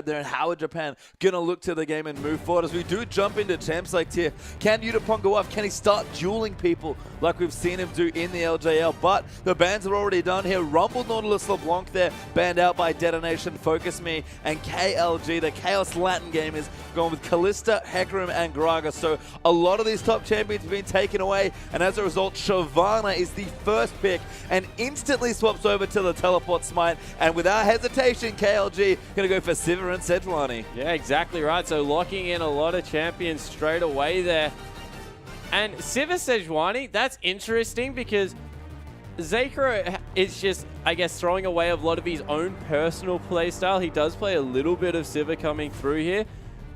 there and how are Japan gonna look to the game and move forward as we do jump into champ select here. Can Yutaproid go off? Can he start dueling people like we've seen him do in the LJL? But the bans are already done here. Rumble, Nautilus, LeBlanc there, banned out by DetonatioN, FocusMe, and KLG. The Chaos Latin game is going with Kalista, Hecarim, and Gragas. So a lot of these top champions have been taken away, and as a result, Shyvana is the first pick and instantly swaps over to the teleport smite. And without hesitation, KLG gonna go for Sivir and Sejuani. Yeah, exactly right. So locking in a lot of champions straight away there. And Sivir Sejuani, that's interesting because Zekro is just, I guess, throwing away a lot of his own personal playstyle. He does play a little bit of Sivir coming through here.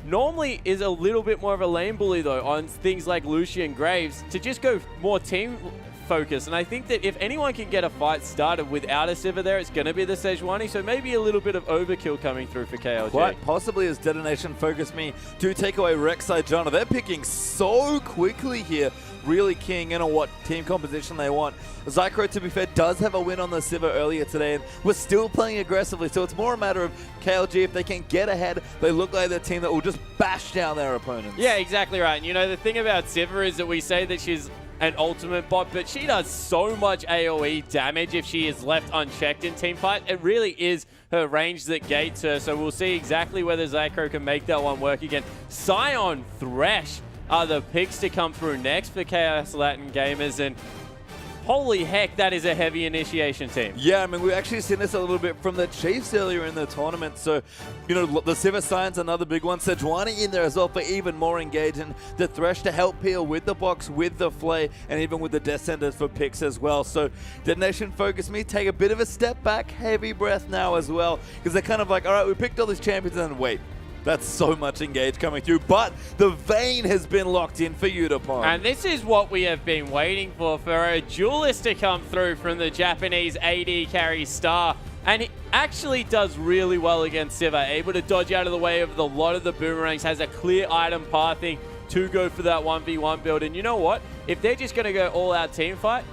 Normally is a little bit more of a lane bully, though, on things like Lucian Graves to just go more team focus. And I think that if anyone can get a fight started without a Sivir there, it's going to be the Sejuani. So maybe a little bit of overkill coming through for KLG. Quite possibly as DetonatioN FocusMe do take away RekSai Jana. They're picking so quickly here, really keying in on what team composition they want. Zekro, to be fair, does have a win on the Sivir earlier today, and we're still playing aggressively, so it's more a matter of KLG. If they can get ahead, they look like the team that will just bash down their opponents. Yeah, exactly right. And you know, the thing about Sivir is that we say that she's an ultimate bot, but she does so much AoE damage if she is left unchecked in teamfight. It really is her range that gates her, so we'll see exactly whether Zekro can make that one work again. Sion, Thresh are the picks to come through next for Chaos Latin Gamers, and holy heck, that is a heavy initiation team. Yeah, I mean, we've actually seen this a little bit from the Chiefs earlier in the tournament. So, you know, the Sivir Sion's another big one. Sejuani in there as well for even more engaging. The Thresh to help peel with the box, with the Flay, and even with the Descenders for picks as well. So, DetonatioN FocusMe take a bit of a step back, heavy breath now as well. Because they're kind of like, all right, we picked all these champions and then wait. That's so much engage coming through, but the Vayne has been locked in for Yutaproid. And this is what we have been waiting for a duelist to come through from the Japanese AD carry star. And he actually does really well against Sivir, able to dodge out of the way of a lot of the boomerangs, has a clear item pathing to go for that 1v1 build. And you know what? If they're just going to go all-out team fight,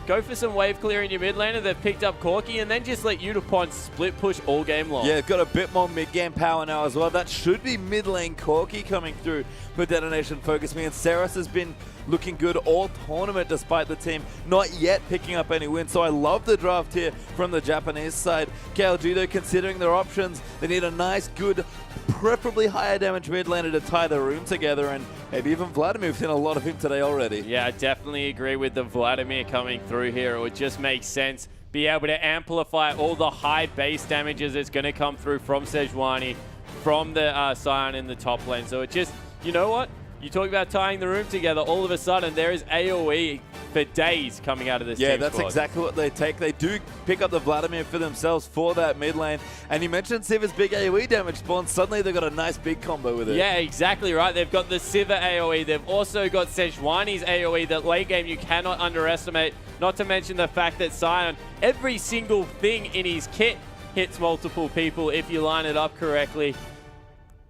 go for some wave clear in your mid laner. They've picked up Corki, and then just let Yutaproid split push all game long. Yeah, got a bit more mid-game power now as well. That should be mid-lane Corki coming through for DetonatioN FocusMe. And Ceros has been looking good all tournament despite the team not yet picking up any wins. So I love the draft here from the Japanese side. KLG, though, considering their options, they need a nice, good, preferably higher damage mid laner to tie the room together, and maybe even Vladimir. We've seen a lot of him today already. Yeah, I definitely agree with the Vladimir coming through here. It would just make sense. Be able to amplify all the high base damages that's going to come through from Sejuani, from the Sion in the top lane. So it just, you know what? You talk about tying the room together, all of a sudden there is AoE for days coming out of this team Yeah, that's squad. exactly what they take. They do pick up the Vladimir for themselves for that mid lane. And you mentioned Sivir's big AoE damage spawn. Suddenly they've got a nice big combo with it. Yeah, exactly right. They've got the Sivir AoE. They've also got Sejuani's AoE that late game you cannot underestimate. Not to mention the fact that Sion, every single thing in his kit hits multiple people if you line it up correctly.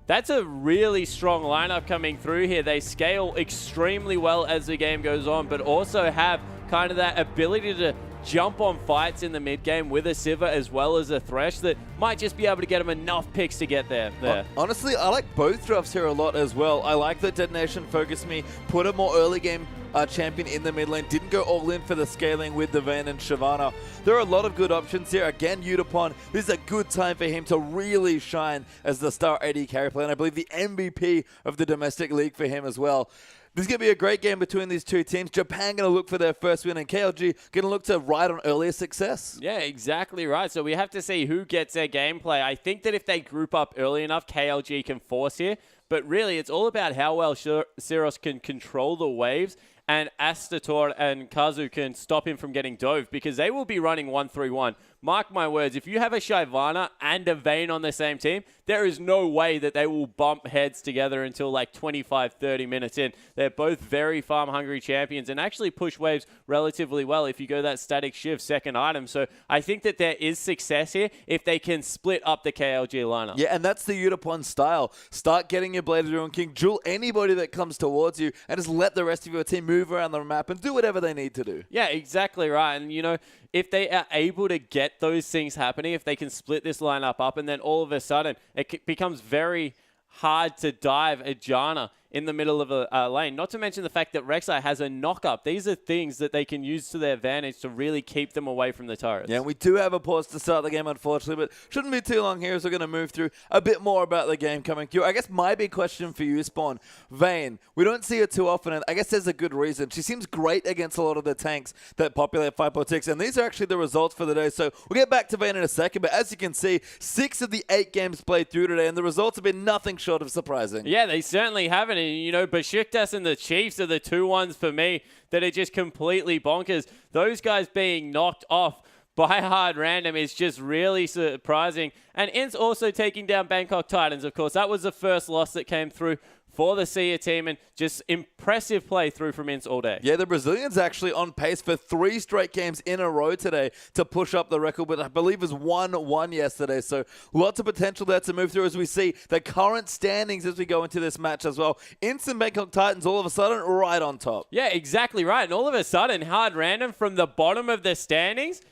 That's a really strong lineup coming through here. They scale extremely well as the game goes on, but also have kind of that ability to jump on fights in the mid game with a Sivir as well as a Thresh that might just be able to get them enough picks to get there. Honestly, I like both drafts here a lot as well. I like that DetonatioN FocusMe put a more early game champion in the mid lane, didn't go all in for the scaling with the Vayne and Shyvana. There are a lot of good options here. Again, Yutaproid, this is a good time for him to really shine as the star AD carry player, and I believe the MVP of the domestic league for him as well. This is going to be a great game between these two teams. Japan going to look for their first win, and KLG going to look to ride on earlier success. Yeah, exactly right. So we have to see who gets their gameplay. I think that if they group up early enough, KLG can force here. But really, it's all about how well Ceros can control the waves, and Asrarore and Kazu can stop him from getting dove, because they will be running 1-3-1. Mark my words, if you have a Shyvana and a Vayne on the same team, there is no way that they will bump heads together until like 25, 30 minutes in. They're both very farm-hungry champions and actually push waves relatively well if you go that static Shiv second item. So I think that there is success here if they can split up the KLG lineup. Yeah, and that's the Yutaproid style. Start getting your Blade of Ruin King, duel anybody that comes towards you, and just let the rest of your team move move around the map and do whatever they need to do. Yeah, exactly right. And, you know, if they are able to get those things happening, if they can split this lineup up, and then all of a sudden it becomes very hard to dive a Janna in the middle of a lane. Not to mention the fact that RekSai has a knock-up. These are things that they can use to their advantage to really keep them away from the turrets. Yeah, and we do have a pause to start the game, unfortunately, but shouldn't be too long here as we're going to move through a bit more about the game coming through. I guess my big question for you, Spawn, Vayne, we don't see her too often, and I guess there's a good reason. She seems great against a lot of the tanks that populate 5.6, and these are actually the results for the day. So we'll get back to Vayne in a second, but as you can see, 6 of the 8 games played through today, and the results have been nothing short of surprising. Yeah, they certainly haven't, and, you know, Besiktas and the Chiefs are the 2 ones for me that are just completely bonkers. Those guys being knocked off by hard random is just really surprising. And Ints also taking down Bangkok Titans, of course. That was the first loss that came through for the SIA team, and just impressive play through from Ints all day. Yeah, the Brazilians actually on pace for 3 straight games in a row today to push up the record, but I believe it was 1-1 yesterday. So lots of potential there to move through as we see the current standings as we go into this match as well. Ints and Bangkok Titans all of a sudden right on top. Yeah, exactly right. And all of a sudden, hard random from the bottom of the standings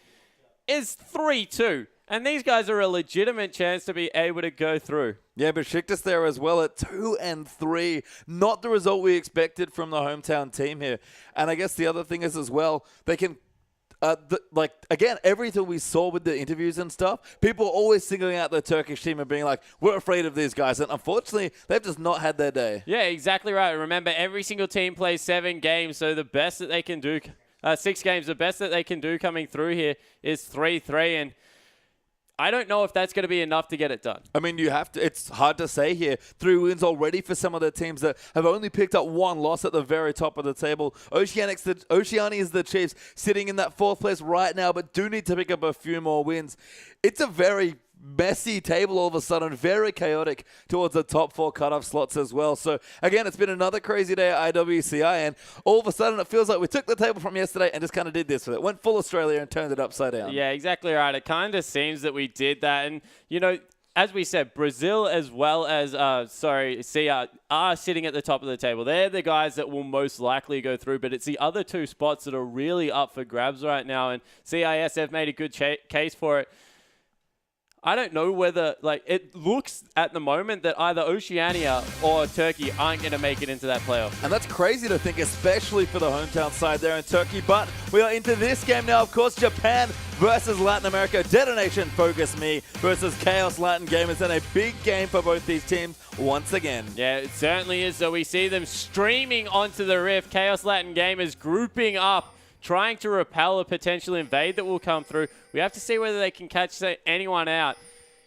is 3-2. And these guys are a legitimate chance to be able to go through. Yeah, Besiktas there as well at 2-3. Not the result we expected from the hometown team here. And I guess the other thing is as well, they can, again, everything we saw with the interviews and stuff, people are always singling out the Turkish team and being like, we're afraid of these guys. And unfortunately, they've just not had their day. Yeah, exactly right. Remember, every single team plays 7 games, so the best that they can do, 6 games, the best that they can do coming through here is 3-3. And I don't know if that's going to be enough to get it done. I mean, you have to. It's hard to say here. 3 wins already for some of the teams that have only picked up 1 loss at the very top of the table. Oceania is the Chiefs sitting in that 4th place right now, but do need to pick up a few more wins. It's a very messy table all of a sudden, very chaotic towards the top 4 cutoff slots as well. So again, it's been another crazy day at IWCI, and all of a sudden it feels like we took the table from yesterday and just kind of did this with it. Went full Australia and turned it upside down. Yeah, exactly right. It kind of seems that we did that. And, you know, as we said, Brazil as well as, CR are sitting at the top of the table. They're the guys that will most likely go through, but it's the other 2 spots that are really up for grabs right now. And CIS have made a good case for it. I don't know whether, it looks at the moment that either Oceania or Turkey aren't going to make it into that playoff. And that's crazy to think, especially for the hometown side there in Turkey. But we are into this game now. Of course, Japan versus Latin America. DetonatioN FocusMe versus Kaos Latin Gamers. And a big game for both these teams once again. Yeah, it certainly is. So we see them streaming onto the Rift. Kaos Latin Gamers grouping up, trying to repel a potential invade that will come through. We have to see whether they can catch anyone out.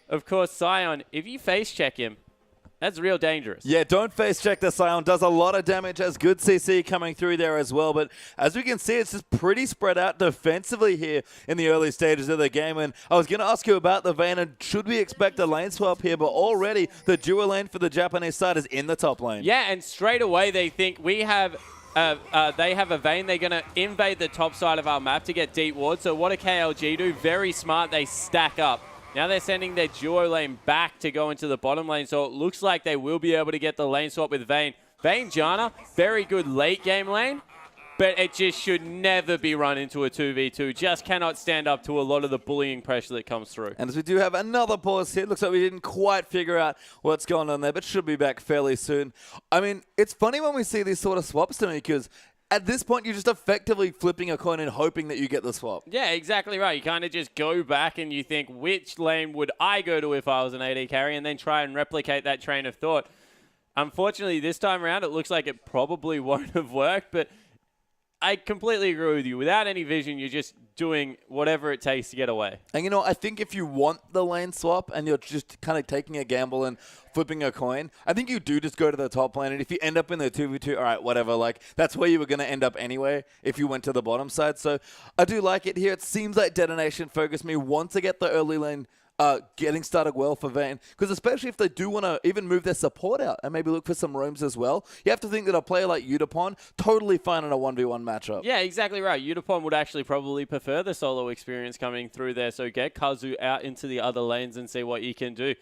Of course, Sion, if you face check him, that's real dangerous. Yeah, don't face check the Sion. Does a lot of damage, has good CC coming through there as well. But as we can see, it's just pretty spread out defensively here in the early stages of the game. And I was going to ask you about the Vayne, and should we expect a lane swap here? But already the dual lane for the Japanese side is in the top lane. Yeah, and straight away they think we have... they have a Vayne. They're going to invade the top side of our map to get deep ward. So what do KLG do? Very smart. They stack up. Now they're sending their duo lane back to go into the bottom lane. So it looks like they will be able to get the lane swap with Vayne. Vayne Janna, very good late game lane. But it just should never be run into a 2v2. Just cannot stand up to a lot of the bullying pressure that comes through. And as we do have another pause here, it looks like we didn't quite figure out what's going on there, but should be back fairly soon. I mean, it's funny when we see these sort of swaps to me, because at this point, you're just effectively flipping a coin and hoping that you get the swap. Yeah, exactly right. You kind of just go back and you think, which lane would I go to if I was an AD carry, and then try and replicate that train of thought. Unfortunately, this time around, it looks like it probably won't have worked, but I completely agree with you. Without any vision, you're just doing whatever it takes to get away. And, you know, I think if you want the lane swap and you're just kind of taking a gamble and flipping a coin, I think you do just go to the top lane. And if you end up in the 2v2, all right, whatever. Like, that's where you were going to end up anyway if you went to the bottom side. So I do like it here. It seems like DetonatioN FocusMe want to get the early lane getting started well for Vayne, because especially if they do want to even move their support out and maybe look for some roams as well, you have to think that a player like Yutaproid totally fine in a 1v1 matchup. Yeah, exactly right. Yutaproid would actually probably prefer the solo experience coming through there, so get Kazu out into the other lanes and see what you can do.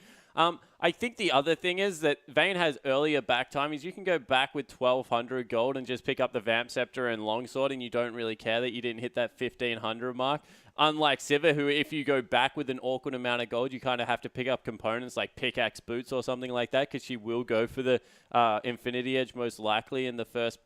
I think the other thing is that Vayne has earlier back time is you can go back with 1,200 gold and just pick up the Vamp Scepter and Longsword, and you don't really care that you didn't hit that 1,500 mark. Unlike Sivir, who if you go back with an awkward amount of gold, you kind of have to pick up components like pickaxe boots or something like that, because she will go for the Infinity Edge most likely in the first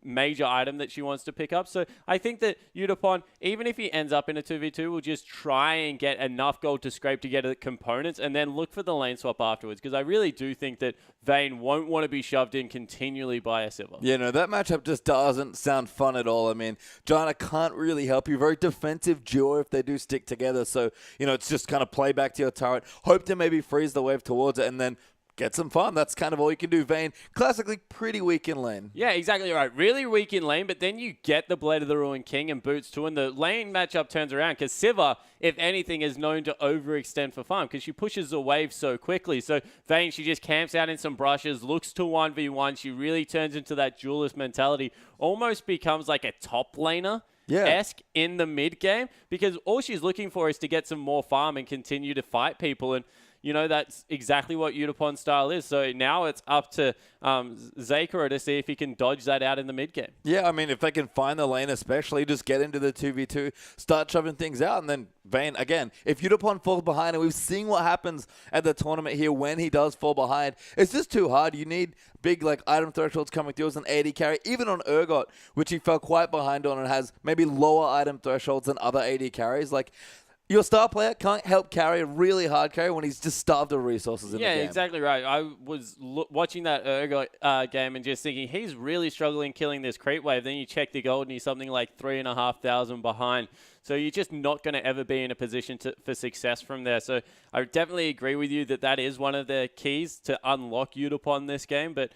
major item that she wants to pick up. So I think that Yutapon, even if he ends up in a 2v2, will just try and get enough gold to scrape to get the components and then look for the lane swap afterwards, because I really do think that Vayne won't want to be shoved in continually by a Sivir. Yeah, no, that matchup just doesn't sound fun at all. I mean, Janna can't really help you. Very defensive duo if they do stick together. So, it's just kind of play back to your turret, hope to maybe freeze the wave towards it, and then get some fun. That's kind of all you can do. Vayne, classically pretty weak in lane. Yeah, exactly right. Really weak in lane, but then you get the Blade of the Ruined King and boots too, and the lane matchup turns around, because Sivir, if anything, is known to overextend for farm because she pushes the wave so quickly. So Vayne, she just camps out in some brushes, looks to 1v1. She really turns into that duelist mentality, almost becomes like a top laner. Esque in the mid game, because all she's looking for is to get some more farm and continue to fight people. And that's exactly what Yutapon's style is. So now it's up to Zekiro to see if he can dodge that out in the mid game. Yeah, I mean, if they can find the lane especially, just get into the 2v2, start shoving things out, and then Vayne, again, if Yutapon falls behind, and we've seen what happens at the tournament here when he does fall behind, it's just too hard. You need big item thresholds coming through as an AD carry, even on Urgot, which he fell quite behind on and has maybe lower item thresholds than other AD carries. Your star player can't help carry a really hard carry when he's just starved of resources in the game. Yeah, exactly right. I was watching that Urgot game and just thinking, he's really struggling killing this creep wave. Then you check the gold and he's something like 3,500 behind. So you're just not going to ever be in a position for success from there. So I definitely agree with you that is one of the keys to unlock Yutapon this game. But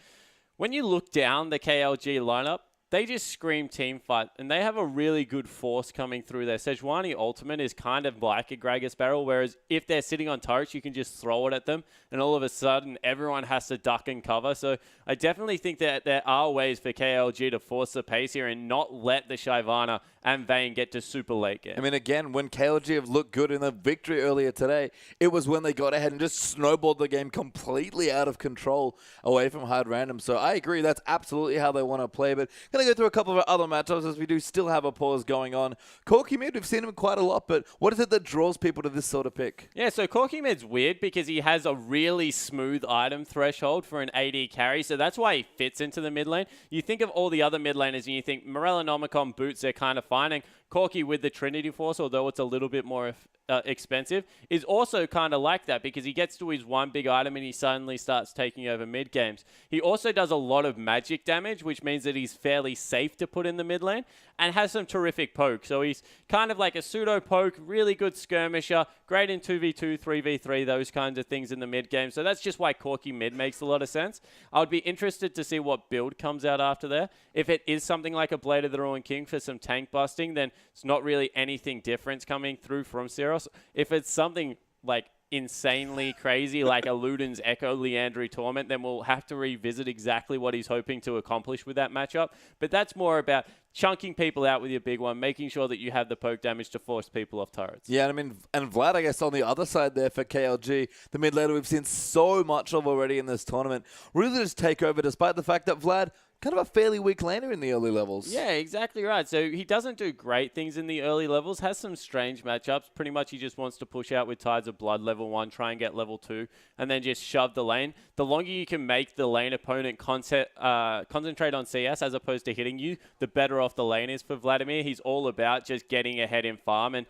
when you look down the KLG lineup, they just scream team fight, and they have a really good force coming through there. Sejuani ultimate is kind of like a Gragas barrel, whereas if they're sitting on turrets, you can just throw it at them, and all of a sudden, everyone has to duck and cover. So I definitely think that there are ways for KLG to force the pace here and not let the Shyvana and Vayne get to super late game. I mean, again, when KLG have looked good in the victory earlier today, it was when they got ahead and just snowballed the game completely out of control away from hard random. So I agree, that's absolutely how they want to play. But going to go through a couple of other matchups as we do still have a pause going on. Corki mid, we've seen him quite a lot, but what is it that draws people to this sort of pick? Yeah, so Corki mid's weird because he has a really smooth item threshold for an AD carry, so that's why he fits into the mid lane. You think of all the other mid laners and you think Morellonomicon boots, they're kind of fine, and Corki with the Trinity Force, although it's a little bit more expensive, is also kind of like that because he gets to his one big item and he suddenly starts taking over mid games. He also does a lot of magic damage, which means that he's fairly safe to put in the mid lane and has some terrific poke. So he's kind of like a pseudo poke, really good skirmisher, great in 2v2, 3v3, those kinds of things in the mid game. So that's just why Corki mid makes a lot of sense. I would be interested to see what build comes out after there. If it is something like a Blade of the Ruined King for some tank busting, then it's not really anything different coming through from Ceros. If it's something like insanely crazy, like a Luden's Echo Leandry Torment, then we'll have to revisit exactly what he's hoping to accomplish with that matchup. But that's more about chunking people out with your big one, making sure that you have the poke damage to force people off turrets. Yeah, I mean, and Vlad, I guess, on the other side there for KLG, the mid laner we've seen so much of already in this tournament, really just take over despite the fact that Vlad, kind of a fairly weak laner in the early levels. Yeah, exactly right. So he doesn't do great things in the early levels, has some strange matchups. Pretty much he just wants to push out with Tides of Blood level 1, try and get level 2, and then just shove the lane. The longer you can make the lane opponent concentrate on CS as opposed to hitting you, the better off the lane is for Vladimir. He's all about just getting ahead in farm. And,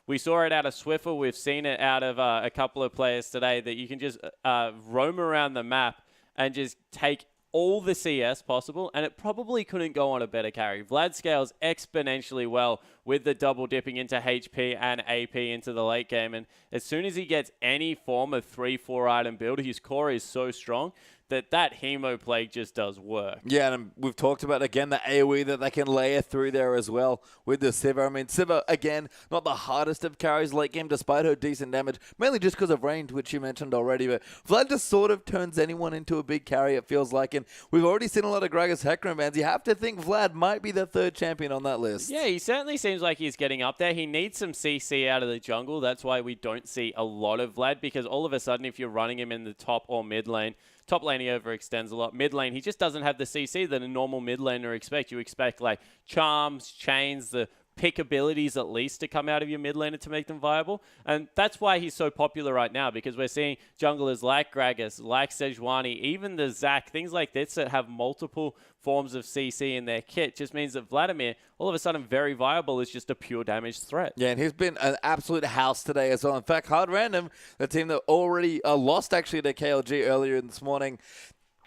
we saw it out of Swiffer. We've seen it out of a couple of players today that you can just roam around the map and just take all the CS possible, and it probably couldn't go on a better carry. Vlad scales exponentially well with the double dipping into HP and AP into the late game, and as soon as he gets any form of 3-4 item build, his core is so strong that Hemo Plague just does work. Yeah, and we've talked about, again, the AoE that they can layer through there as well with the Sivir. I mean, Sivir, again, not the hardest of carries late game, despite her decent damage, mainly just because of range, which you mentioned already. But Vlad just sort of turns anyone into a big carry, it feels like. And we've already seen a lot of Gragas Hecarim bans. You have to think Vlad might be the third champion on that list. Yeah, he certainly seems like he's getting up there. He needs some CC out of the jungle. That's why we don't see a lot of Vlad, because all of a sudden, if you're running him in the top or mid lane, top lane he overextends a lot. Mid lane, he just doesn't have the CC that a normal mid laner expects. You expect like charms, chains, the pick abilities at least to come out of your mid laner to make them viable. And that's why he's so popular right now, because we're seeing junglers like Gragas, like Sejuani, even the Zac, things like this that have multiple forms of CC in their kit. Just means that Vladimir, all of a sudden, very viable is just a pure damage threat. Yeah, and he's been an absolute house today as well. In fact, Hard Random, the team that already lost actually to KLG earlier this morning,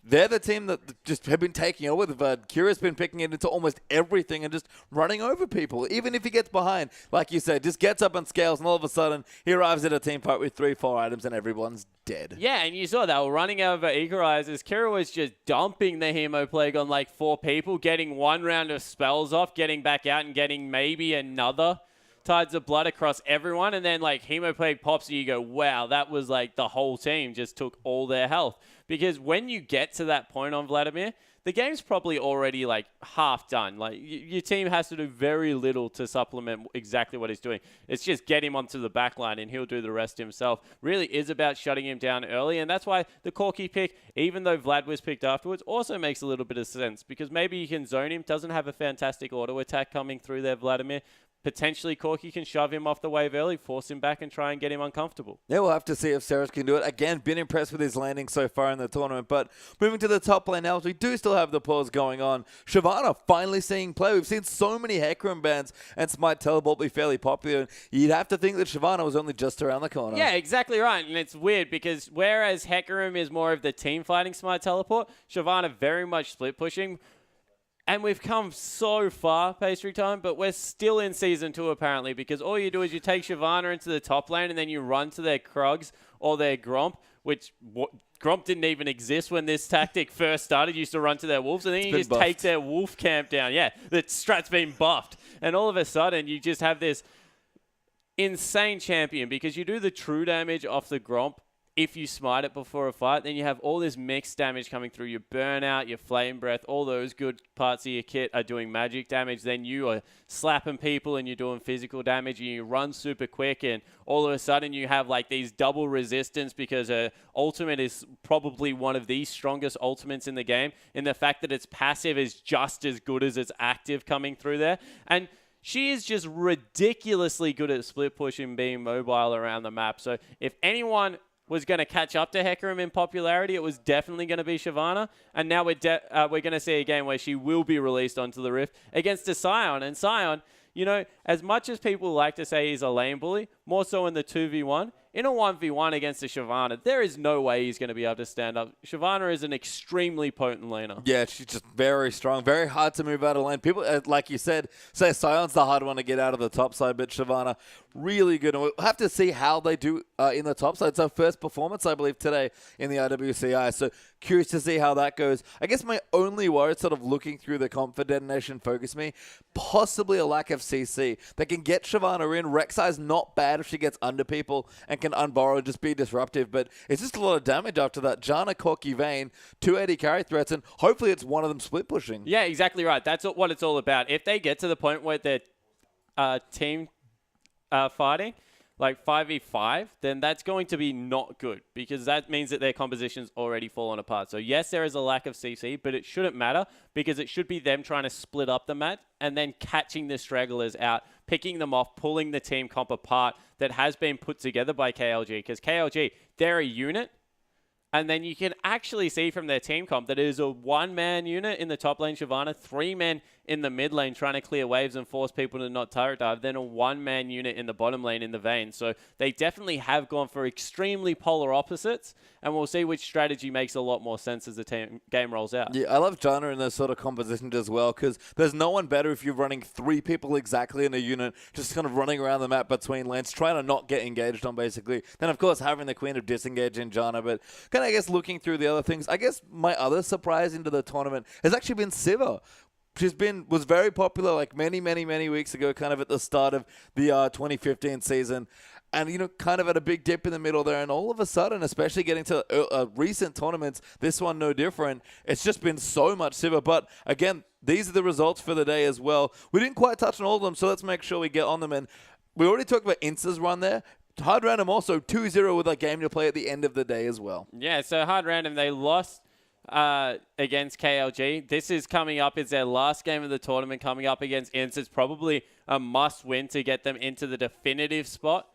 they're the team that just have been taking over. Kira's been picking it into almost everything and just running over people. Even if he gets behind, like you said, just gets up and scales, and all of a sudden he arrives at a team fight with 3-4 items and everyone's dead. Yeah, and you saw that. We're running over Eager Eyes as Kira was just dumping the Hemo Plague on like 4 people, getting 1 round of spells off, getting back out and getting maybe another Tides of Blood across everyone, and then like Hemo Plague pops and you go, wow, that was like the whole team just took all their health. Because when you get to that point on Vladimir, the game's probably already like half done. Like your team has to do very little to supplement exactly what he's doing. It's just get him onto the back line and he'll do the rest himself. Really is about shutting him down early, and that's why the Corki pick, even though Vlad was picked afterwards, also makes a little bit of sense, because maybe you can zone him, doesn't have a fantastic auto attack coming through there, Vladimir. Potentially, Corki can shove him off the wave early, force him back, and try and get him uncomfortable. Yeah, we'll have to see if Ceros can do it. Again, been impressed with his landing so far in the tournament. But moving to the top lane now, we do still have the pause going on. Shyvana finally seeing play. We've seen so many Hecarim bans, and Smite Teleport be fairly popular. You'd have to think that Shyvana was only just around the corner. Yeah, exactly right. And it's weird, because whereas Hecarim is more of the team fighting Smite Teleport, Shyvana very much split pushing. And we've come so far, Pastry Time, but we're still in Season 2 apparently, because all you do is you take Shyvana into the top lane and then you run to their Krugs or their Gromp, which Gromp didn't even exist when this tactic first started. You used to run to their Wolves, and then you just take their Wolf camp down. Yeah, the strat's been buffed. And all of a sudden, you just have this insane champion, because you do the true damage off the Gromp if you smite it before a fight. Then you have all this mixed damage coming through. Your Burnout, your Flame Breath, all those good parts of your kit are doing magic damage. Then you are slapping people and you're doing physical damage, and you run super quick, and all of a sudden you have like these double resistance, because her ultimate is probably one of the strongest ultimates in the game, in the fact that its passive is just as good as its active coming through there. And she is just ridiculously good at split pushing, being mobile around the map. So if anyone was going to catch up to Hecarim in popularity, it was definitely going to be Shyvana. And now we're going to see a game where she will be released onto the Rift against a Sion. And Sion, you know, as much as people like to say he's a lane bully, more so in the 2v1, in a 1v1 against a Shyvana, there is no way he's going to be able to stand up. Shyvana is an extremely potent laner. Yeah, she's just very strong, very hard to move out of lane. People, like you said, say Sion's the hard one to get out of the top side, but Shyvana, really good. And we'll have to see how they do in the top side. It's our first performance, I believe, today in the IWCI. So curious to see how that goes. I guess my only worry, sort of looking through the comp for Detonation FocusMe, possibly a lack of CC. They can get Shyvana in. RekSai's not bad if she gets under people and can unborrow, just be disruptive, but it's just a lot of damage after that. Janna, Corki, Vayne, 280 carry threats, and hopefully it's one of them split pushing. Yeah, exactly right. That's what it's all about. If they get to the point where they're team fighting, like 5v5, then that's going to be not good, because that means that their composition's already fallen apart. So yes, there is a lack of CC, but it shouldn't matter, because it should be them trying to split up the map and then catching the stragglers out, picking them off, pulling the team comp apart that has been put together by KLG, because KLG, they're a unit. And then you can actually see from their team comp that it is a one-man unit in the top lane, Shyvana, 3 men in the mid lane trying to clear waves and force people to not turret dive than a one-man unit in the bottom lane in the Vayne. So they definitely have gone for extremely polar opposites, and we'll see which strategy makes a lot more sense as the game rolls out. Yeah, I love Janna in those sort of compositions as well, because there's no one better if you're running 3 people exactly in a unit, just kind of running around the map between lanes, trying to not get engaged on, basically. Then, of course, having the Queen of Disengage in Janna, but kind of, I guess, looking through the other things, I guess my other surprise into the tournament has actually been Sivir. Was very popular like many weeks ago, kind of at the start of the 2015 season. And, you know, kind of at a big dip in the middle there. And all of a sudden, especially getting to recent tournaments, this one no different. It's just been so much Sivir. But, again, these are the results for the day as well. We didn't quite touch on all of them, so let's make sure we get on them. And we already talked about Insta's run there. Hard Random also 2-0 with a game to play at the end of the day as well. Yeah, so Hard Random, they lost against KLG. This is coming up. It's their last game of the tournament coming up against Inst. It's probably a must-win to get them into the definitive spot.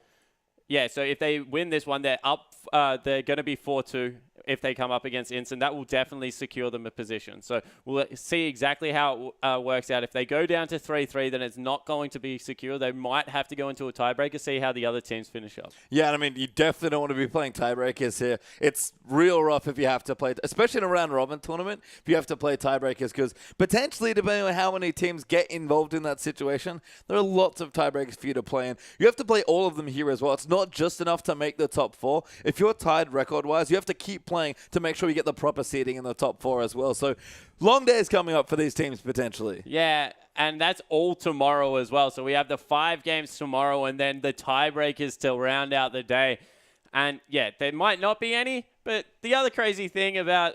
Yeah, so if they win this one, they're up. They're going to be 4-2 if they come up against Inst, and that will definitely secure them a position. So we'll see exactly how it works out. If they go down to 3-3, then it's not going to be secure. They might have to go into a tiebreaker, see how the other teams finish up. Yeah, I mean, you definitely don't want to be playing tiebreakers here. It's real rough if you have to play, especially in a round-robin tournament, if you have to play tiebreakers, because potentially, depending on how many teams get involved in that situation, there are lots of tiebreakers for you to play in. You have to play all of them here as well. It's not just enough to make the top 4. If you're tied record-wise, you have to keep playing to make sure you get the proper seeding in the top 4 as well. So long days coming up for these teams potentially. Yeah, and that's all tomorrow as well. So we have the 5 games tomorrow and then the tiebreakers to round out the day. And yeah, there might not be any, but the other crazy thing about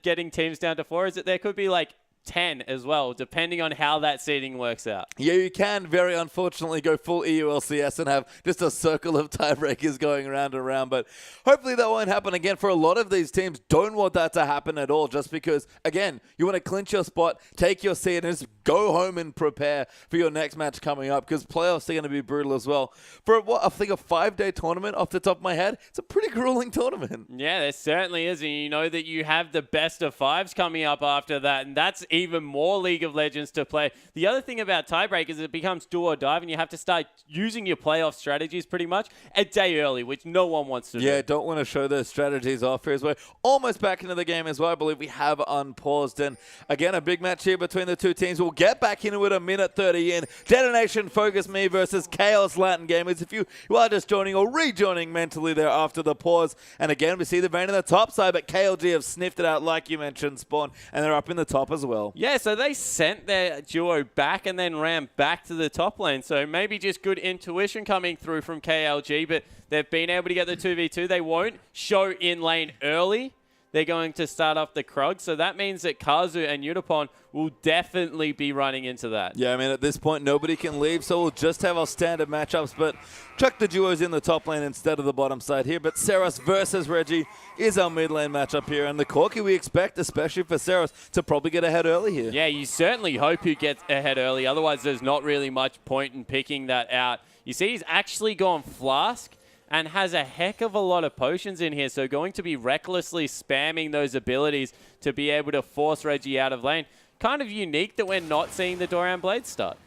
getting teams down to 4 is that there could be like 10 as well, depending on how that seeding works out. Yeah, you can very unfortunately go full EULCS and have just a circle of tiebreakers going around and around, but hopefully that won't happen again. For a lot of these teams, don't want that to happen at all, just because, again, you want to clinch your spot, take your seed, and just go home and prepare for your next match coming up, because playoffs are going to be brutal as well. For what I think a 5-day tournament off the top of my head, it's a pretty grueling tournament. Yeah, there certainly is, and you know that you have the best of 5s coming up after that, and that's even more League of Legends to play. The other thing about tiebreak is it becomes do or dive, and you have to start using your playoff strategies pretty much a day early, which no one wants to do. Yeah, don't want to show those strategies off here as well. Almost back into the game as well. I believe we have unpaused. And again, a big match here between the two teams. We'll get back into it a minute 30 in. DetonatioN FocusMe versus Kaos Latin Gamers. If you are just joining or rejoining mentally there after the pause. And again, we see the Vayne in the top side, but KLG have sniffed it out like you mentioned, Spawn, and they're up in the top as well. Yeah, so they sent their duo back and then ran back to the top lane. So maybe just good intuition coming through from KLG, but they've been able to get the 2v2. They won't show in lane early. They're going to start off the Krug, so that means that Kazu and Yutaproid will definitely be running into that. Yeah, I mean, at this point, nobody can leave, so we'll just have our standard matchups, but chuck the duos in the top lane instead of the bottom side here. But Ceros versus Reggie is our mid lane matchup here, and the Corki we expect, especially for Ceros, to probably get ahead early here. Yeah, you certainly hope he gets ahead early, otherwise there's not really much point in picking that out. You see, he's actually gone Flask, and has a heck of a lot of potions in here, so going to be recklessly spamming those abilities to be able to force Reggie out of lane. Kind of unique that we're not seeing the Doran Blade start.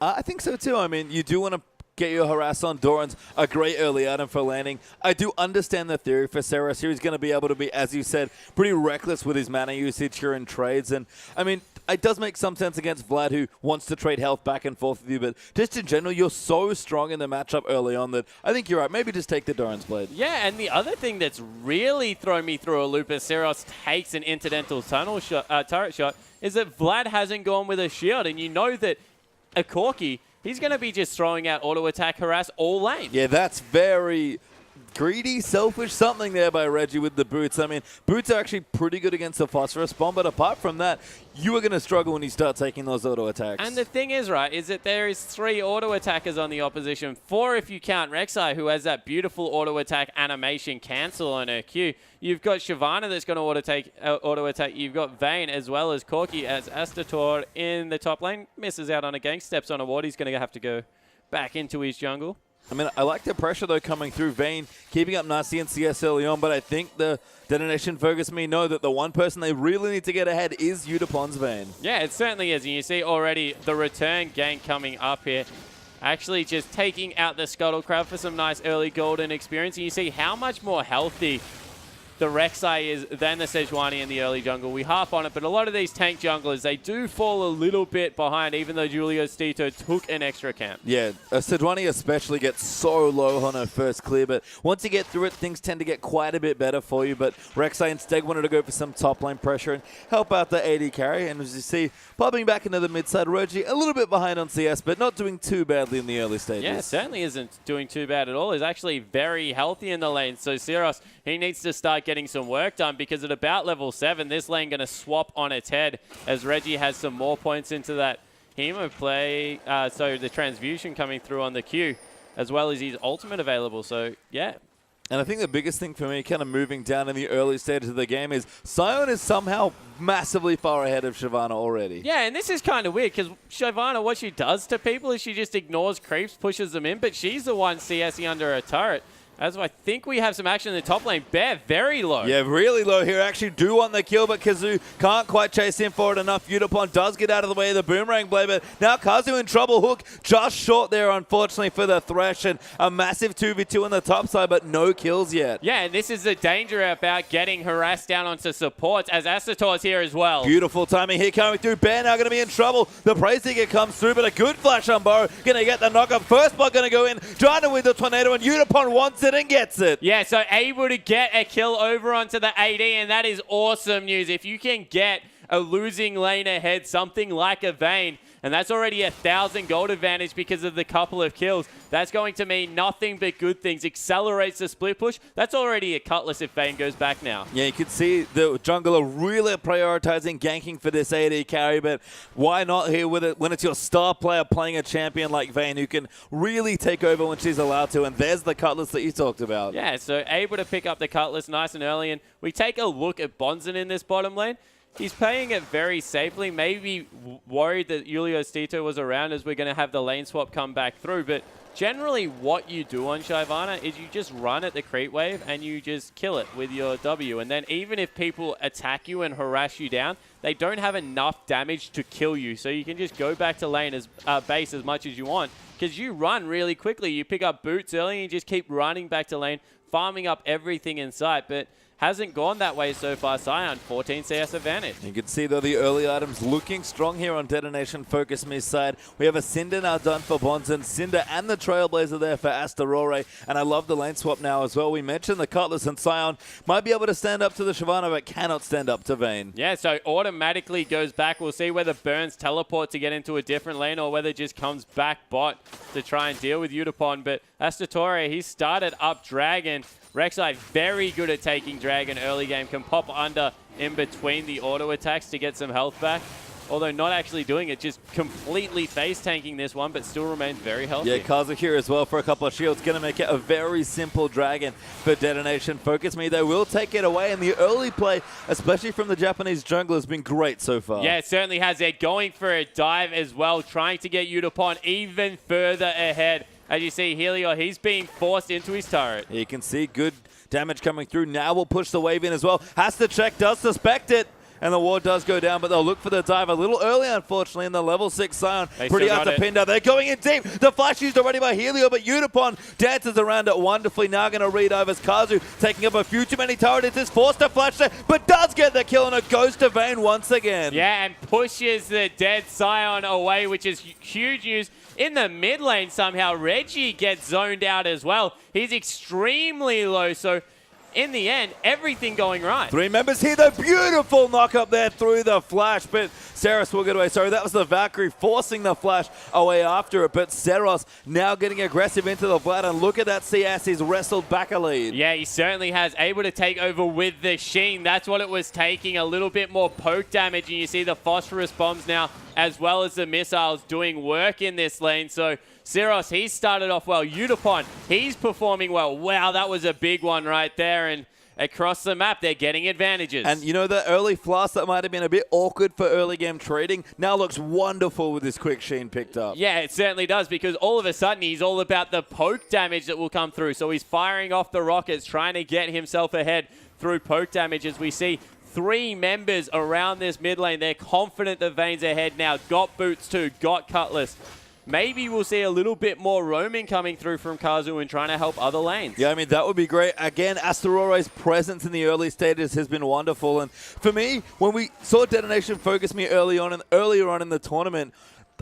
I think so too. I mean, you do want to get your harass on. Doran's a great early item for landing. I do understand the theory for Ceros here. He's going to be able to be, as you said, pretty reckless with his mana usage here in trades. And, I mean, it does make some sense against Vlad, who wants to trade health back and forth with you, but just in general, you're so strong in the matchup early on that I think you're right. Maybe just take the Doran's Blade. Yeah, and the other thing that's really thrown me through a loop as Ceros takes an incidental turret shot is that Vlad hasn't gone with a shield, and you know that a Corki, he's going to be just throwing out auto attack harass all lane. Yeah, that's very greedy, selfish, something there by Reggie with the boots. I mean, boots are actually pretty good against the phosphorus bomb, but apart from that, you are going to struggle when you start taking those auto attacks. And the thing is, right, is that there is 3 auto attackers on the opposition, 4 if you count RekSai, who has that beautiful auto attack animation cancel on her Q. You've got Shyvana that's going to auto attack. You've got Vayne as well as Corki, as Asrarore in the top lane misses out on a gank, steps on a ward. He's going to have to go back into his jungle. I mean, I like the pressure, though, coming through. Vayne keeping up nicely in CS early on, but I think the DetonatioN FocusMe know that the one person they really need to get ahead is Yutapon's Vayne. Yeah, it certainly is. And you see already the return gank coming up here. Actually just taking out the Scuttlecraft for some nice early golden experience. And you see how much more healthy the RekSai is than the Sejuani in the early jungle. We harp on it, but a lot of these tank junglers, they do fall a little bit behind, even though Julius Tito took an extra camp. Yeah, Sejuani especially gets so low on her first clear, but once you get through it, things tend to get quite a bit better for you. But RekSai instead wanted to go for some top lane pressure and help out the AD carry. And as you see, popping back into the mid side, Roji a little bit behind on CS, but not doing too badly in the early stages. Yeah, certainly isn't doing too bad at all. He's actually very healthy in the lane. So Ceros, he needs to start getting some work done, because at about level 7, this lane going to swap on its head as Reggie has some more points into that Hemo play. So the transfusion coming through on the Q, as well as his ultimate available. So, yeah. And I think the biggest thing for me kind of moving down in the early stages of the game is Sion is somehow massively far ahead of Shyvana already. Yeah, and this is kind of weird, because Shyvana, what she does to people is she just ignores creeps, pushes them in, but she's the one CSing under a turret. As I think we have some action in the top lane. Bear very low. Yeah, really low here. Actually do want the kill, but Kazu can't quite chase him for it enough. Yutapon does get out of the way of the boomerang blade, but now Kazu in trouble. Hook just short there, unfortunately, for the Thresh, and a massive 2v2 on the top side, but no kills yet. Yeah, and this is the danger about getting harassed down onto supports, as Asratore's here as well. Beautiful timing here coming through. Bear now going to be in trouble. The Praise Digger comes through, but a good flash on Burrow. Going to get the knock-up. First blood going to go in. Trying to win the tornado, and Yutapon wants it and gets it. Yeah, so able to get a kill over onto the AD, and that is awesome news. If you can get a losing lane ahead, something like a Vayne, and that's already 1,000 gold advantage because of the couple of kills, that's going to mean nothing but good things. Accelerates the split push. That's already a Cutlass if Vayne goes back now. Yeah, you can see the jungler really prioritizing ganking for this AD carry, but why not here with it when it's your star player playing a champion like Vayne who can really take over when she's allowed to, and there's the Cutlass that you talked about. Yeah, so able to pick up the Cutlass nice and early, and we take a look at BonziN in this bottom lane. He's playing it very safely, maybe worried that Julius Tito was around as we're going to have the lane swap come back through. But generally what you do on Shyvana is you just run at the creep wave and you just kill it with your W. And then even if people attack you and harass you down, they don't have enough damage to kill you. So you can just go back to lane as base as much as you want, because you run really quickly. You pick up boots early and you just keep running back to lane, farming up everything in sight. But hasn't gone that way so far. Sion, 14 CS advantage. You can see, though, the early items looking strong here on DetonatioN FocusMe's side. We have a Cinder now done for BonziN. Cinder and the Trailblazer there for Asrarore. And I love the lane swap now as well. We mentioned the Cutlass, and Sion might be able to stand up to the Shyvana, but cannot stand up to Vayne. Yeah, so automatically goes back. We'll see whether Burns teleport to get into a different lane or whether just comes back bot to try and deal with Yutapon. But Asrarore, he started up Dragon. RekSai very good at taking Dragon early game, can pop under in between the auto attacks to get some health back. Although not actually doing it, just completely face tanking this one, but still remains very healthy. Yeah, Kazu here as well for a couple of shields. Going to make it a very simple Dragon for DetonatioN FocusMe. They will take it away, and the early play, especially from the Japanese jungler, has been great so far. Yeah, it certainly has. They're going for a dive as well, trying to get Yutapon even further ahead. As you see, Helios, he's being forced into his turret. You can see good damage coming through. Now we'll push the wave in as well. Has to check, does suspect it. And the ward does go down, but they'll look for the dive a little early, unfortunately, in the level 6 Sion. Pretty hard to pin down. They're going in deep. The flash used already by Helio, but Yutapon dances around it wonderfully. Now going to redive as Kazu, taking up a few too many turrets. Is forced to flash there, but does get the kill, and it goes to Vayne once again. Yeah, and pushes the dead Sion away, which is huge news. In the mid lane, somehow, Reggie gets zoned out as well. He's extremely low, so in the end, everything going right. 3 members here, the beautiful knock up there through the flash, but Ceros will get away. Sorry, that was the Valkyrie forcing the flash away after it, but Ceros now getting aggressive into the Vlad, and look at that CS, he's wrestled back a lead. Yeah, he certainly has, able to take over with the Sheen. That's what it was taking, a little bit more poke damage, and you see the phosphorus bombs now, as well as the missiles doing work in this lane. So Ceros, he started off well. Yutapon, he's performing well. Wow, that was a big one right there. And across the map. They're getting advantages. And you know, the early flash that might have been a bit awkward for early game trading now looks wonderful with this quick Sheen picked up. Yeah, it certainly does, because all of a sudden he's all about the poke damage that will come through. So he's firing off the rockets, trying to get himself ahead through poke damage, as we see 3 members around this mid lane. They're confident that Vayne's ahead now. Got boots too, got Cutlass. Maybe we'll see a little bit more roaming coming through from Kazu and trying to help other lanes. Yeah, I mean, that would be great. Again, Asrarore's presence in the early stages has been wonderful. And for me, when we saw Detonation FocusMe earlier on in the tournament,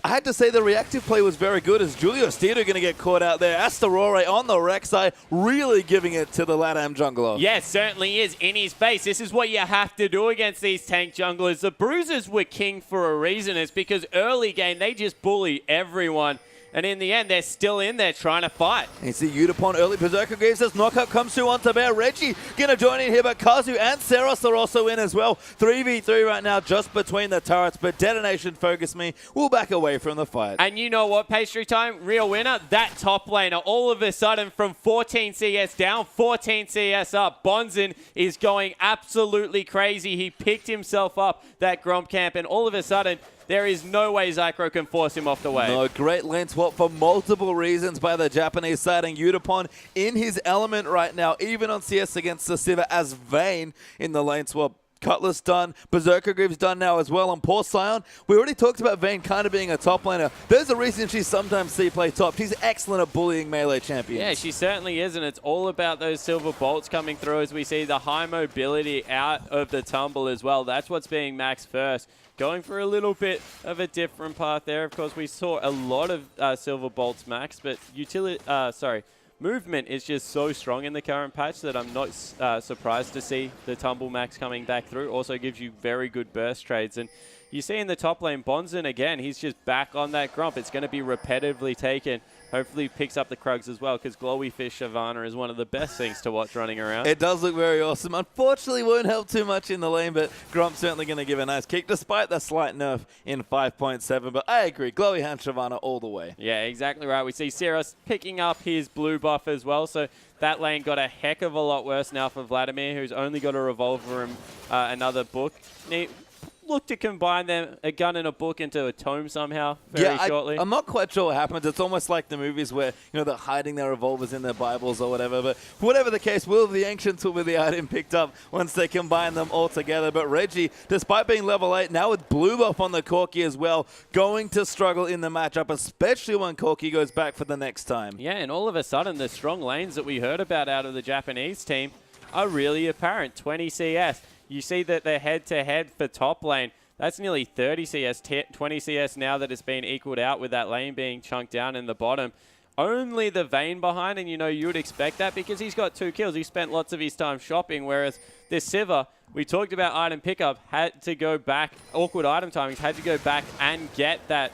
I had to say the reactive play was very good, as Julio Steeder going to get caught out there. Asrarore on the RekSai, really giving it to the LatAm jungler. Yes, certainly is, in his face. This is what you have to do against these tank junglers. The Bruisers were king for a reason. It's because early game, they just bully everyone. And in the end, they're still in there trying to fight. You see Yutapon early. Berserker Greaves as knockup comes through onto Bear. Reggie going to join in here, but Kazu and Ceros are also in as well. 3v3 right now just between the turrets, but Detonation FocusMe will back away from the fight. And you know what, Pastry Time? Real winner, that top laner. All of a sudden, from 14 CS down, 14 CS up, BonziN is going absolutely crazy. He picked himself up that Gromp camp, and all of a sudden, there is no way Zycro can force him off the way. No, great lane swap for multiple reasons by the Japanese side, and Yutapon in his element right now, even on CS against the Sivir as Vayne in the lane swap. Cutlass done, Berserker Greaves done now as well, and poor Sion. We already talked about Vayne kind of being a top laner. There's a reason she sometimes see play top. She's excellent at bullying melee champions. Yeah, she certainly is, and it's all about those silver bolts coming through as we see the high mobility out of the tumble as well. That's what's being maxed first. Going for a little bit of a different path there. Of course, we saw a lot of silver bolts max, but movement is just so strong in the current patch that I'm not surprised to see the tumble max coming back through. Also gives you very good burst trades. And you see in the top lane, BonziN again, he's just back on that Gromp. It's going to be repetitively taken. Hopefully picks up the Krugs as well, because Glowy Fish Shyvana is one of the best things to watch running around. It does look very awesome. Unfortunately, won't help too much in the lane, but Gromp's certainly going to give a nice kick, despite the slight nerf in 5.7. But I agree, Glowy Hand Shyvana all the way. Yeah, exactly right. We see Ceros picking up his blue buff as well, so that lane got a heck of a lot worse now for Vladimir, who's only got a revolver and another book. Look to combine them, a gun and a book, into a tome somehow very shortly. I'm not quite sure what happens. It's almost like the movies where, you know, they're hiding their revolvers in their Bibles or whatever. But whatever the case, Will of the Ancients will be the item picked up once they combine them all together. But Reggie, despite being level 8, now with blue buff on the Corki as well, going to struggle in the matchup, especially when Corki goes back for the next time. Yeah, and all of a sudden, the strong lanes that we heard about out of the Japanese team are really apparent. 20 CS. You see that they're head-to-head for top lane. That's nearly 30 CS, 20 CS now that it's been equaled out with that lane being chunked down in the bottom. Only the Vayne behind, and you know you would expect that because he's got 2 kills. He spent lots of his time shopping, whereas this Sivir, we talked about item pickup, had to go back, awkward item timings, had to go back and get that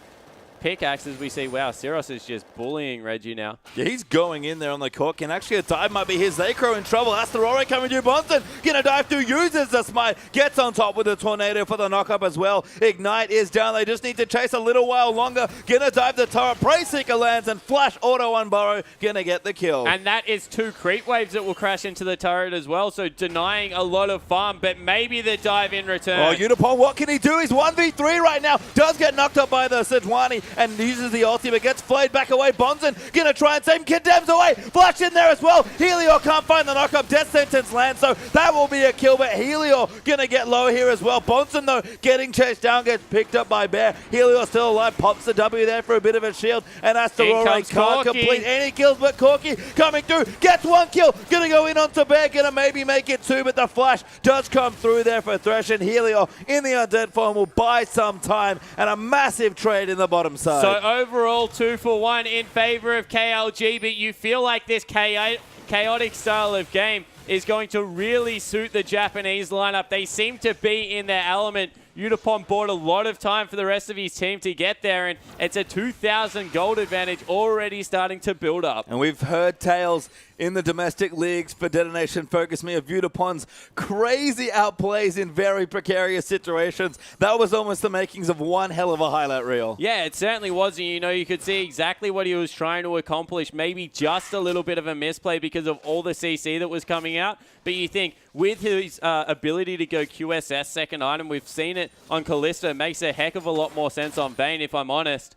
pickaxe as we see, wow, Ceros is just bullying Reggie now. Yeah, he's going in there on the Cork, and actually a dive might be his. Zacro in trouble. Asrarore coming through. BonziN gonna dive through, uses the smite, gets on top with the tornado for the knockup as well. Ignite is down. They just need to chase a little while longer. Gonna dive the turret. Prey Seeker lands and flash auto on Burrow. Gonna get the kill. And that is 2 creep waves that will crash into the turret as well, so denying a lot of farm, but maybe the dive in return. Oh, Yutapon, what can he do? He's 1v3 right now. Does get knocked up by the Sejuani and uses the ulti, but gets flayed back away. BonziN gonna try and save him. Condemns away. Flash in there as well. Helior can't find the knockup. Death sentence lands, so that will be a kill, but Helior gonna get low here as well. BonziN, though, getting chased down, gets picked up by Bear. Helior still alive. Pops the W there for a bit of a shield, and Asrarore can't complete any kills, but Corki coming through. Gets 1 kill. Gonna go in onto Bear. Gonna maybe make it 2, but the flash does come through there for Thresh, and Helior in the undead form will buy some time, and a massive trade in the bottom side. So overall, 2 for 1 in favor of KLG, but you feel like this chaotic style of game is going to really suit the Japanese lineup. They seem to be in their element. Yutapon bought a lot of time for the rest of his team to get there, and it's a 2,000 gold advantage already starting to build up. And we've heard tales in the domestic leagues for Detonation FocusMe of Yutapon's crazy outplays in very precarious situations. That was almost the makings of one hell of a highlight reel. Yeah, it certainly was. And, you know, you could see exactly what he was trying to accomplish. Maybe just a little bit of a misplay because of all the CC that was coming out. But you think with his ability to go QSS second item, we've seen it on Kalista. It makes a heck of a lot more sense on Vayne, if I'm honest.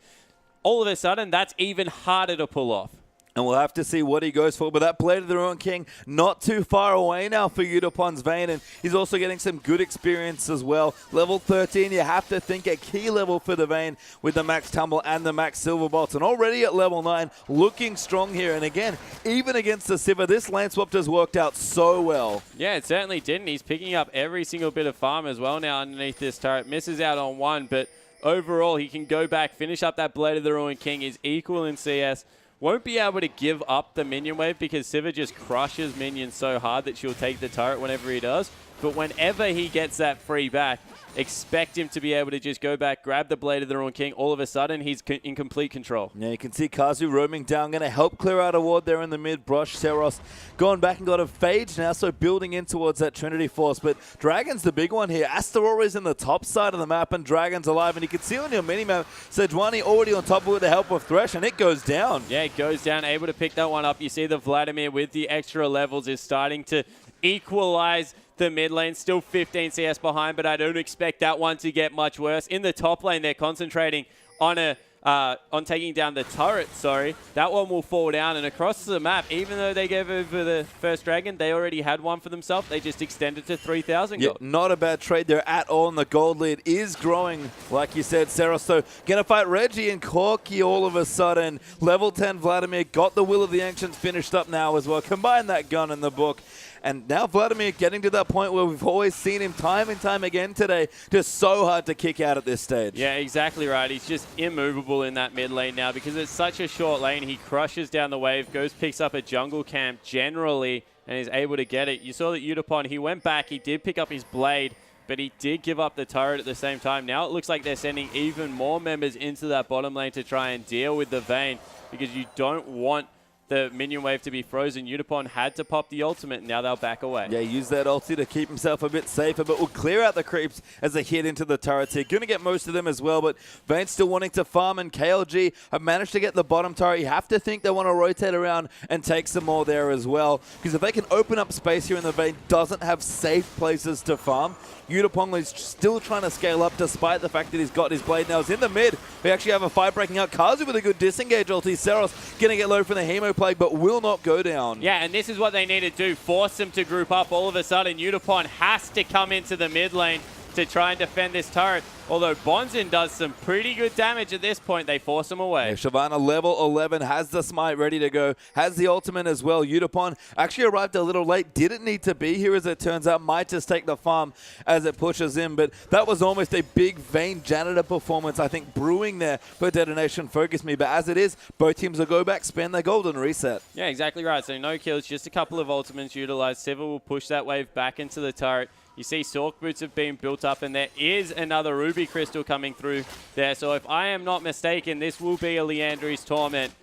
All of a sudden, that's even harder to pull off. And we'll have to see what he goes for. But that Blade of the Ruined King, not too far away now for Yutapon's Vayne. And he's also getting some good experience as well. Level 13, you have to think a key level for the Vayne with the Max Tumble and the Max Silver Bolts. And already at level 9, looking strong here. And again, even against the Sivir, this lane swap has worked out so well. Yeah, it certainly didn't. He's picking up every single bit of farm as well now underneath this turret. Misses out on one, but overall, he can go back, finish up that Blade of the Ruined King. Is equal in CS. Won't be able to give up the minion wave because Sivir just crushes minions so hard that she'll take the turret whenever he does. But whenever he gets that free back, expect him to be able to just go back, grab the Blade of the Ruined King. All of a sudden, he's in complete control. Yeah, you can see Kazu roaming down, going to help clear out a ward there in the mid. Brush, Ceros going back and got a Phage now, so building in towards that Trinity Force. But Dragon's the big one here. Asrarore is in the top side of the map, and Dragon's alive. And you can see on your minimap, Sejuani already on top of it with the help of Thresh, and it goes down. Yeah, it goes down, able to pick that one up. You see the Vladimir with the extra levels is starting to equalize the mid lane. Still 15 CS behind, but I don't expect that one to get much worse. In the top lane, they're concentrating on on taking down the turret, sorry. That one will fall down, and across the map, even though they gave over the first dragon, they already had one for themselves. They just extended to 3,000 gold. Yeah, not a bad trade there at all, and the gold lead is growing, like you said, Ceros. So gonna fight Reggie and Corki all of a sudden. Level 10 Vladimir got the Will of the Ancients finished up now as well. Combine that gun in the book. And now Vladimir getting to that point where we've always seen him time and time again today, just so hard to kick out at this stage. Yeah, exactly right. He's just immovable in that mid lane now because it's such a short lane. He crushes down the wave, goes, picks up a jungle camp generally, and is able to get it. You saw that Yutapon, he went back, he did pick up his blade, but he did give up the turret at the same time. Now it looks like they're sending even more members into that bottom lane to try and deal with the Vayne because you don't want the minion wave to be frozen. Yutapon had to pop the ultimate, and now they'll back away. Yeah, use that ulti to keep himself a bit safer, but will clear out the creeps as they hit into the turrets here. Going to get most of them as well, but Vayne still wanting to farm, and KLG have managed to get the bottom turret. You have to think they want to rotate around and take some more there as well, because if they can open up space here in the Vayne, doesn't have safe places to farm. Yutapon is still trying to scale up despite the fact that he's got his blade now. He's in the mid. We actually have a fight breaking out. Kazu with a good disengage ulti. Ceros going to get low from the Hemo Plague, but will not go down. Yeah, and this is what they need to do. Force them to group up. All of a sudden, Yutapon has to come into the mid lane to try and defend this turret. Although BonziN does some pretty good damage at this point, they force him away. Yeah, Shyvana level 11 has the smite ready to go, has the ultimate as well. Yutapon actually arrived a little late, didn't need to be here as it turns out, might just take the farm as it pushes in, but that was almost a big Vayne janitor performance, I think, brewing there for Detonation FocusMe, but as it is, both teams will go back, spend their golden reset. Yeah, exactly right. So no kills, just a couple of ultimates utilized. Sivir will push that wave back into the turret. You see Sork Boots have been built up, and there is another Ruby Crystal coming through there. So if I am not mistaken, this will be a Leandry's Torment.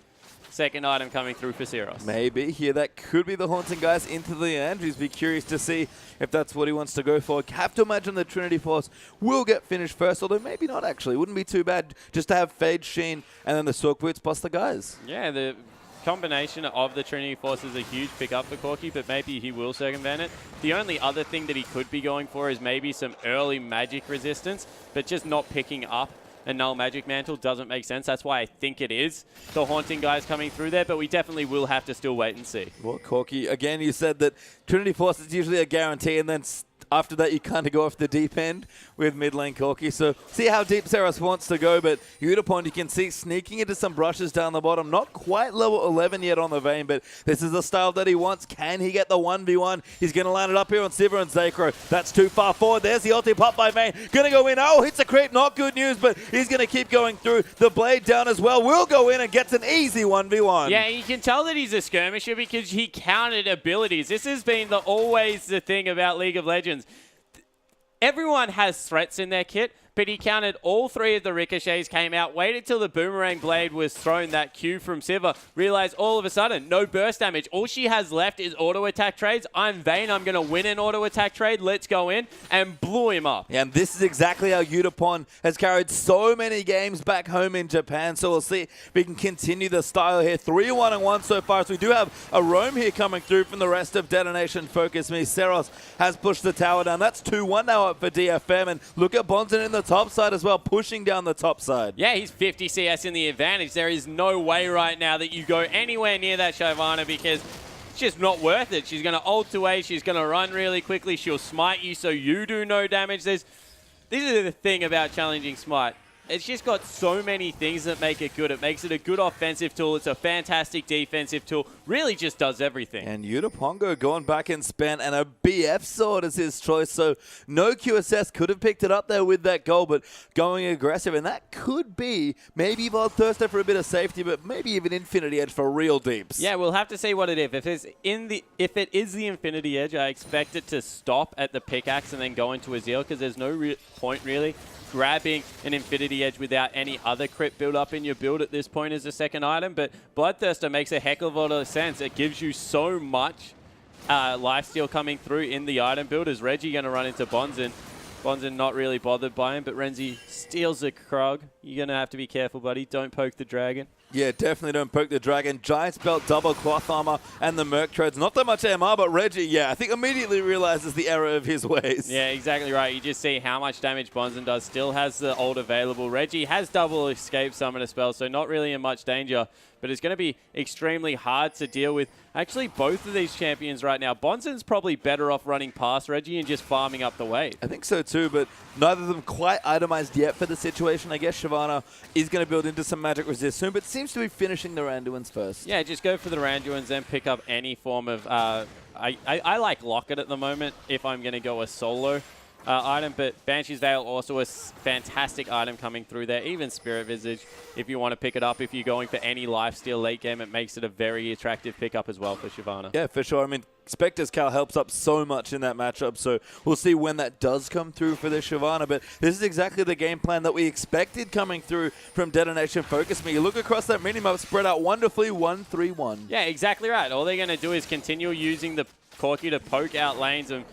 Second item coming through for Ceros. Maybe. Here, that could be the Haunting guys into the Leandry's. Be curious to see if that's what he wants to go for. Have to imagine the Trinity Force will get finished first, although maybe not actually. Wouldn't be too bad just to have Phage, Sheen, and then the Sork Boots plus the guys. Yeah, the combination of the Trinity Force is a huge pickup for Corki, but maybe he will circumvent it. The only other thing that he could be going for is maybe some early magic resistance, but just not picking up a null magic mantle doesn't make sense. That's why I think it is the Haunting guys coming through there, but we definitely will have to still wait and see. Well, Corki, again, you said that Trinity Force is usually a guarantee, and then after that, you kind of go off the deep end with mid lane Corki. So see how deep Ceros wants to go, but Yutapon, you can see sneaking into some brushes down the bottom. Not quite level 11 yet on the Vayne, but this is the style that he wants. Can he get the 1v1? He's going to line it up here on Sivir and Zakro. That's too far forward. There's the ulti pop by Vayne. Going to go in. Oh, hits a creep. Not good news, but he's going to keep going through. The blade down as well. Will go in and gets an easy 1v1. Yeah, you can tell that he's a skirmisher because he counted abilities. This has been always the thing about League of Legends. Everyone has threats in their kit, but he counted all 3 of the ricochets, came out, waited till the boomerang blade was thrown, that cue from Siva, realized all of a sudden, no burst damage. All she has left is auto attack trades. I'm Vayne, I'm going to win an auto attack trade, let's go in, and blew him up. Yeah, and this is exactly how Yutapon has carried so many games back home in Japan, so we'll see if we can continue the style here. 3-1-1 so far, so we do have a roam here coming through from the rest of Detonation FocusMe. Ceros has pushed the tower down. That's 2-1 now up for DFM, and look at BonziN in the top side as well, pushing down the top side. Yeah, he's 50 CS in the advantage. There is no way right now that you go anywhere near that Shyvana because it's just not worth it. She's going to ult away, she's going to run really quickly, she'll smite you so you do no damage. This is the thing about challenging smite. It's just got so many things that make it good. It makes it a good offensive tool. It's a fantastic defensive tool. Really just does everything. And Yutapongo going back and spent, and a BF sword is his choice. So no QSS could have picked it up there with that goal, but going aggressive. And that could be maybe Bloodthirster for a bit of safety, but maybe even Infinity Edge for real deeps. Yeah, we'll have to see what it is. If it is the Infinity Edge, I expect it to stop at the pickaxe and then go into a Zeal because there's no point really grabbing an Infinity Edge without any other crit build up in your build at this point as a second item. But Bloodthirster makes a heck of a lot of sense. It gives you so much lifesteal coming through in the item build. Is Reggie going to run into BonziN? BonziN not really bothered by him, but Renzi steals the Krog. You're going to have to be careful, buddy. Don't poke the dragon. Yeah, definitely don't poke the dragon. Giant's Belt, double cloth armor, and the Merc treads. Not that much AMR, but Reggie, yeah, I think immediately realizes the error of his ways. Yeah, exactly right. You just see how much damage BonziN does. Still has the ult available. Reggie has double escape summoner spell, so not really in much danger. But it's going to be extremely hard to deal with. Actually, both of these champions right now, BonziN's probably better off running past Reggie and just farming up the wave. I think so too, but neither of them quite itemized yet for the situation. I guess Shyvana is going to build into some magic resist soon, but seems to be finishing the Randuins first. Yeah, just go for the Randuins, then pick up any form of... I like Locket at the moment if I'm going to go a solo item, but Banshee's Veil also a fantastic item coming through there. Even Spirit Visage, if you want to pick it up. If you're going for any lifesteal late game, it makes it a very attractive pickup as well for Shyvana. Yeah, for sure. I mean, Spectre's Cal helps up so much in that matchup, so we'll see when that does come through for the Shyvana. But this is exactly the game plan that we expected coming through from Detonation FocusMe. You look across that minimap, spread out wonderfully, 1-3-1. Yeah, exactly right. All they're going to do is continue using the Corki to poke out lanes and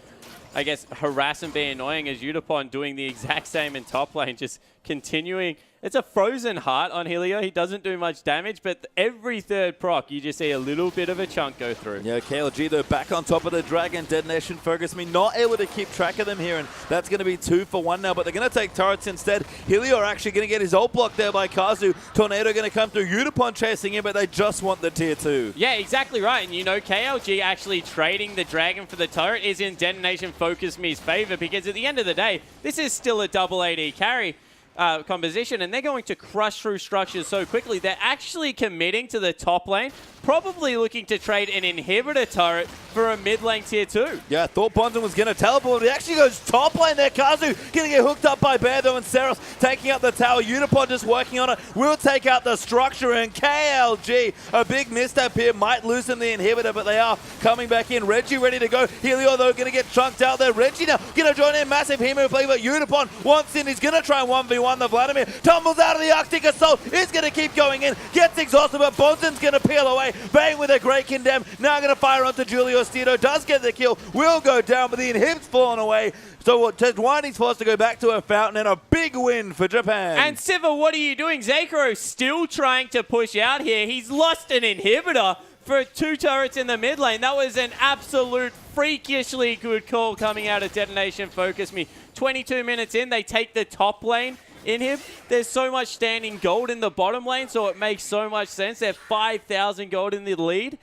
I guess harass and be annoying as Yutapon doing the exact same in top lane, just continuing. It's a frozen heart on Helio. He doesn't do much damage, but every third proc, you just see a little bit of a chunk go through. Yeah, KLG, though, back on top of the Dragon. Detonation FocusMe not able to keep track of them here, and that's going to be 2 for 1 now, but they're going to take turrets instead. Helio are actually going to get his ult blocked there by Kazu. Tornado going to come through. Yutapon chasing him, but they just want the tier 2. Yeah, exactly right. And you know, KLG actually trading the Dragon for the turret is in Detonation FocusMe's favor because at the end of the day, this is still a double AD carry composition, and they're going to crush through structures so quickly. They're actually committing to the top lane, probably looking to trade an inhibitor turret for a mid lane tier 2. Yeah, I thought BonziN was going to teleport, but he actually goes top lane there. Kazu going to get hooked up by Bear, though, and Ceros taking out the tower. Yutapon just working on it. Will take out the structure, and KLG, a big misstep here, might loosen the inhibitor, but they are coming back in. Reggie ready to go. Helio, though, going to get chunked out there. Reggie now going to join in. Massive Hemo play, but Yutapon wants in. He's going to try and 1v1 the Vladimir. Tumbles out of the Arctic Assault. Is going to keep going in. Gets exhausted, but BonziN's going to peel away. Vayne with a great condemn. Now going to fire onto Julio Stito. Does get the kill. Will go down, but the inhib's fallen away. So Tedwani's forced to go back to a fountain, and a big win for Japan. And Siva, what are you doing? Zekiro still trying to push out here. He's lost an inhibitor for 2 turrets in the mid lane. That was an absolute freakishly good call coming out of Detonation FocusMe. 22 minutes in, they take the top lane in him. There's so much standing gold in the bottom lane, so it makes so much sense. They're 5,000 gold in the lead.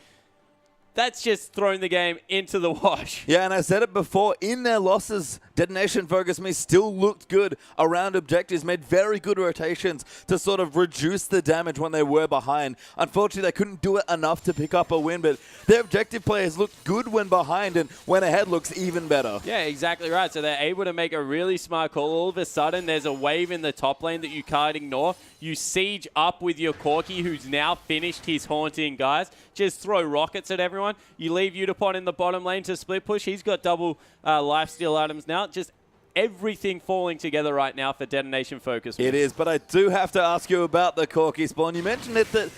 That's just thrown the game into the wash. Yeah, and I said it before, in their losses, Detonation FocusMe still looked good around objectives, made very good rotations to sort of reduce the damage when they were behind. Unfortunately, they couldn't do it enough to pick up a win, but their objective players looked good when behind, and when ahead looks even better. Yeah, exactly right. So they're able to make a really smart call. All of a sudden, there's a wave in the top lane that you can't ignore. You siege up with your Corki, who's now finished his haunting, guys. Just throw rockets at everyone. You leave Yutapon in the bottom lane to split push. He's got double lifesteal items now. Just everything falling together right now for Detonation Focus. It is, but I do have to ask you about the Corki spawn. You mentioned it that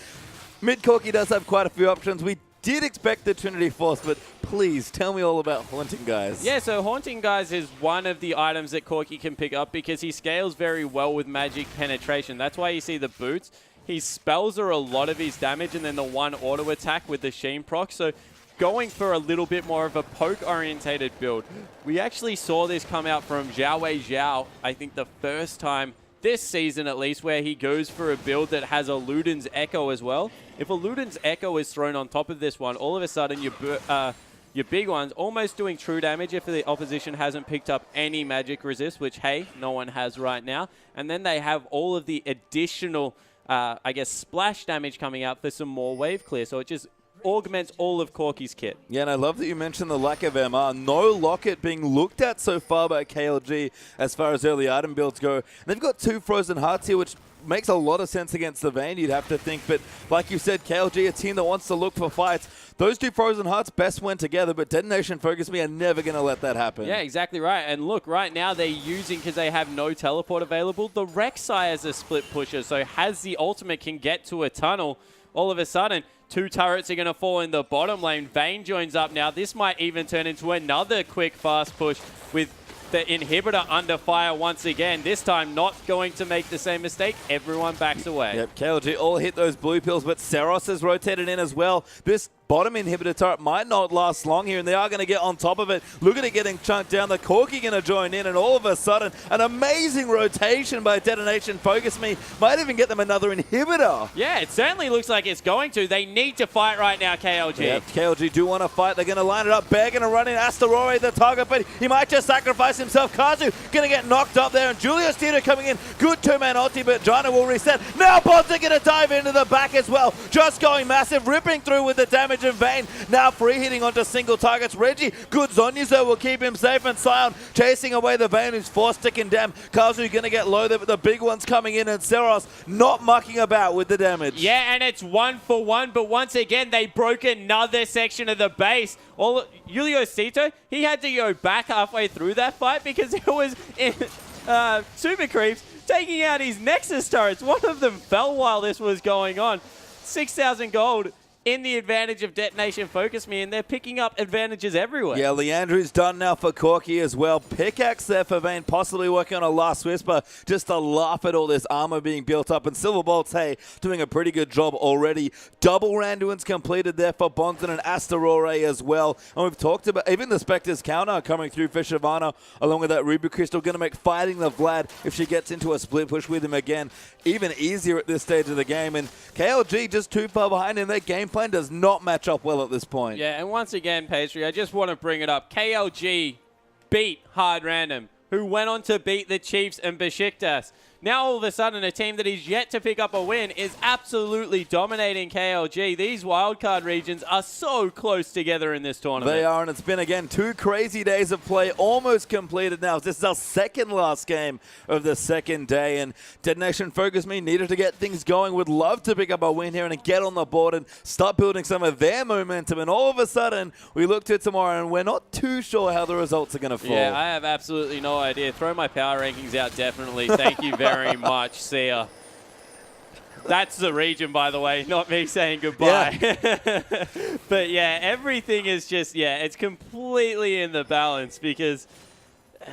mid Corki does have quite a few options. We did expect the Trinity Force, but please tell me all about Haunting Guys. Yeah, so Haunting Guys is one of the items that Corki can pick up because he scales very well with magic penetration. That's why you see the boots. His spells are a lot of his damage, and then the one auto attack with the Sheen proc. So going for a little bit more of a poke-orientated build. We actually saw this come out from Zhao, I think the first time this season at least, where he goes for a build that has a Luden's Echo as well. If a Luden's Echo is thrown on top of this one, all of a sudden your big one's almost doing true damage if the opposition hasn't picked up any magic resist, which, hey, no one has right now. And then they have all of the additional, I guess, splash damage coming out for some more wave clear. So it just augments all of Corki's kit. Yeah, and I love that you mentioned the lack of MR. No Locket being looked at so far by KLG as far as early item builds go. And they've got 2 Frozen Hearts here, which makes a lot of sense against the Vayne, you'd have to think. But like you said, KLG, a team that wants to look for fights. Those 2 Frozen Hearts best went together, but Detonation FocusMe are never going to let that happen. Yeah, exactly right. And look, right now they're using, because they have no teleport available, the RekSai as a split pusher. So has the ultimate can get to a tunnel, all of a sudden 2 turrets are going to fall in the bottom lane. Vayne joins up now. This might even turn into another quick, fast push with the inhibitor under fire once again. This time not going to make the same mistake. Everyone backs away. Yep, KLG all hit those blue pills, but Ceros has rotated in as well. This bottom inhibitor turret might not last long here, and they are going to get on top of it. Look at it getting chunked down. The Corki going to join in, and all of a sudden, an amazing rotation by Detonation FocusMe might even get them another inhibitor. Yeah, it certainly looks like it's going to. They need to fight right now, KLG. Yeah, KLG do want to fight. They're going to line it up. Bear going to run in. Asrarore the target, but he might just sacrifice himself. Kazu going to get knocked up there, and Julius Theater coming in. Good 2-man ulti, but Jana will reset. Now BonziN going to dive into the back as well. Just going massive, ripping through with the damage. And Vayne now free hitting onto single targets. Reggie, good zone user, will keep him safe, and Sion chasing away the Vayne, who's force sticking down. Kazu going to get low there, but the big ones coming in, and Ceros not mucking about with the damage. Yeah, and it's 1 for 1, but once again, they broke another section of the base. Juliosito, he had to go back halfway through that fight because it was in, Super Creeps taking out his Nexus turrets. One of them fell while this was going on. 6,000 gold in the advantage of Detonation FocusMe, and they're picking up advantages everywhere. Yeah, Leandru's done now for Corki as well. Pickaxe there for Vayne, possibly working on a last whisper just to laugh at all this armor being built up. And Silverbolt's, hey, doing a pretty good job already. Double Randuin's completed there for BonziN and Asrarore as well. And we've talked about even the Spectre's counter coming through for Shyvana, along with that Ruby Crystal, going to make fighting the Vlad, if she gets into a split push with him again, even easier at this stage of the game. And KLG just too far behind in their game plan does not match up well at this point. Yeah, and once again, Pastry, I just want to bring it up. KLG beat Hard Random, who went on to beat the Chiefs and Besiktas. Now, all of a sudden, a team that is yet to pick up a win is absolutely dominating KLG. These wildcard regions are so close together in this tournament. They are, and it's been, again, 2 crazy days of play, almost completed now. This is our second last game of the second day, and Detonation FocusMe needed to get things going. Would love to pick up a win here and get on the board and start building some of their momentum. And all of a sudden, we look to tomorrow, and we're not too sure how the results are going to fall. Yeah, I have absolutely no idea. Throw my power rankings out, definitely. Thank you very much. See ya. That's the region, by the way, not me saying goodbye. Yeah. But yeah, everything is just, yeah, it's completely in the balance because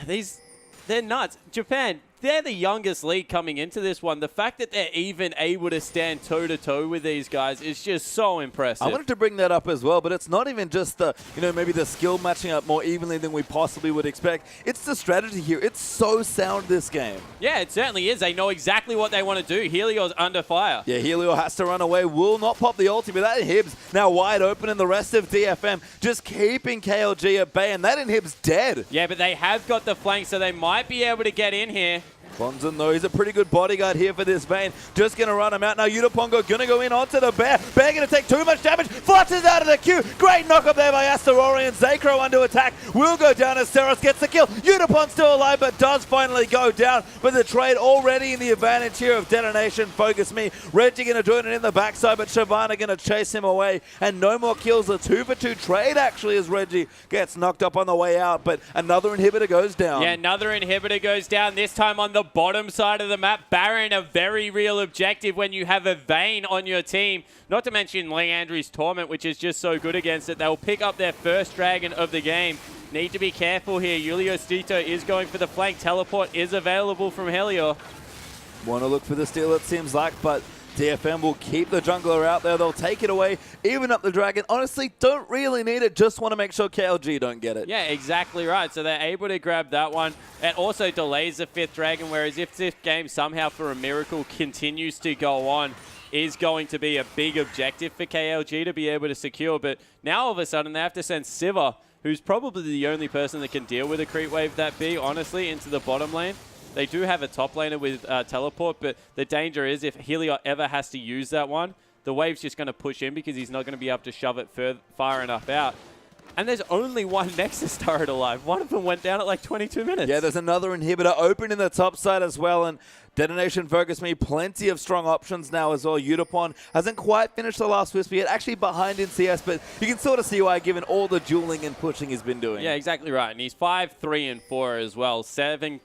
they're nuts. Japan, they're the youngest league coming into this one. The fact that they're even able to stand toe-to-toe with these guys is just so impressive. I wanted to bring that up as well, but it's not even just the, maybe the skill matching up more evenly than we possibly would expect. It's the strategy here. It's so sound, this game. Yeah, it certainly is. They know exactly what they want to do. Helios under fire. Yeah, Helio has to run away. Will not pop the ulti, but that inhibs now wide open, and the rest of DFM just keeping KLG at bay, and that inhibs dead. Yeah, but they have got the flank, so they might be able to get in here. BonziN, though, he's a pretty good bodyguard here for this Vayne. Just going to run him out. Now Yutaproid going to go in onto the Bear. Bear going to take too much damage. Flutters out of the queue. Great knock up there by Asrarore, and Zekro under attack. Will go down as Ceros gets the kill. Yutaproid still alive, but does finally go down. But the trade already in the advantage here of Detonation. FocusMe. Reggie going to join it in the backside, but Shyvana going to chase him away. And no more kills. A 2-for-2 trade, actually, as Reggie gets knocked up on the way out. But another inhibitor goes down. Yeah, another inhibitor goes down, this time on the bottom side of the map. Baron, a very real objective when you have a Vayne on your team. Not to mention Leandry's Torment, which is just so good against it. They'll pick up their first dragon of the game. Need to be careful here. Julius Dito is going for the flank. Teleport is available from Helior. Want to look for the steal, it seems like, but DFM will keep the jungler out there. They'll take it away, even up the dragon. Honestly, don't really need it. Just want to make sure KLG don't get it. Yeah, exactly right. So they're able to grab that one. It also delays the 5th dragon, whereas if this game somehow for a miracle continues to go on, is going to be a big objective for KLG to be able to secure. But now all of a sudden they have to send Sivir, who's probably the only person that can deal with a creep wave that big, honestly, into the bottom lane. They do have a top laner with teleport, but the danger is if Helior ever has to use that one, the wave's just going to push in because he's not going to be able to shove it far enough out. And there's only one Nexus turret alive. One of them went down at like 22 minutes. Yeah, there's another inhibitor open in the top side as well, and Detonation FocusMe, plenty of strong options now as well. Yutaproid hasn't quite finished the last Whisper yet, actually behind in CS, but you can sort of see why given all the dueling and pushing he's been doing. Yeah, exactly right. And he's 5, 3, and 4 as well. 9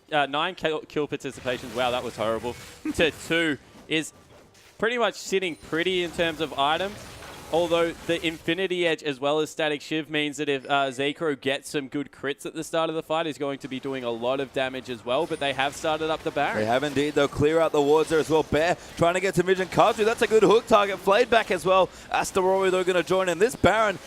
kill participations. Wow, that was horrible. To 2 is pretty much sitting pretty in terms of items. Although the Infinity Edge as well as Static Shiv means that if Zekro gets some good crits at the start of the fight, he's going to be doing a lot of damage as well. But they have started up the Baron. They have indeed. They'll clear out the wards there as well. Bear trying to get to Vision. Kazu, that's a good hook target. Flayed back as well. Asrarore, they're going to join in. This Baron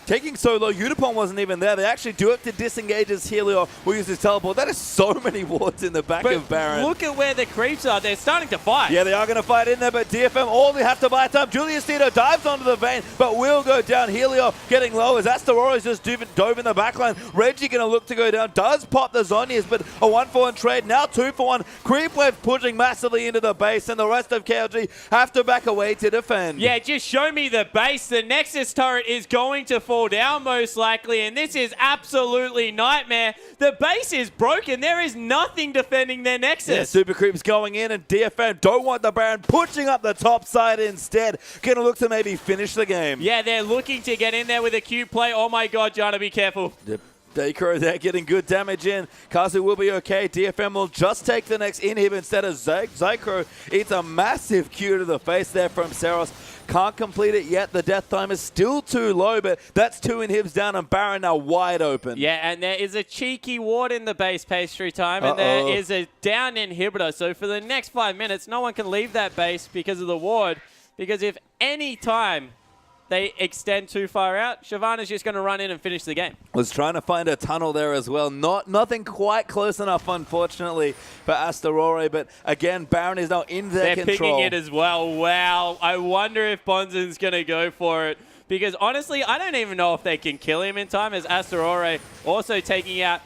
taking so low, Yutaproid wasn't even there. They actually do have to disengage as Helior will use his teleport. That is so many wards in the back of Baron. Look at where the creeps are. They're starting to fight. Yeah, they are going to fight in there, but DFM all they have to buy time. Julius Dito dives onto the Vayne, but will go down. Helior getting low as Asrarore is just dove in the backline. Reggie going to look to go down. Does pop the Zhonya's, but a 1-for-1 trade. Now 2-for-1. Creep wave pushing massively into the base, and the rest of KLG have to back away to defend. Yeah, just show me the base. The Nexus turret is going to fall down most likely, and this is absolutely nightmare. The base is broken. There is nothing defending their Nexus. Yeah, Super Creep's going in, and DFM don't want the Baron pushing up the top side instead. Going to look to maybe finish the game. Yeah, they're looking to get in there with a cute play. Oh my god, Jana, be careful. Yep. Zekro there getting good damage in. Kazu will be okay. DFM will just take the next inhib instead of Zekro. It's a massive Q to the face there from Ceros. Can't complete it yet. The death time is still too low, but that's 2 inhibs down and Baron now wide open. Yeah, and there is a cheeky ward in the base pastry time, and there is a down inhibitor. So for the next 5 minutes, no one can leave that base because of the ward. Because if any time they extend too far out, Shyvana's just going to run in and finish the game. Was trying to find a tunnel there as well. Nothing quite close enough, unfortunately, for Asrarore. But again, Baron is now in their control. They're picking it as well. Wow. I wonder if BonziN's going to go for it. Because honestly, I don't even know if they can kill him in time, as Asrarore also taking out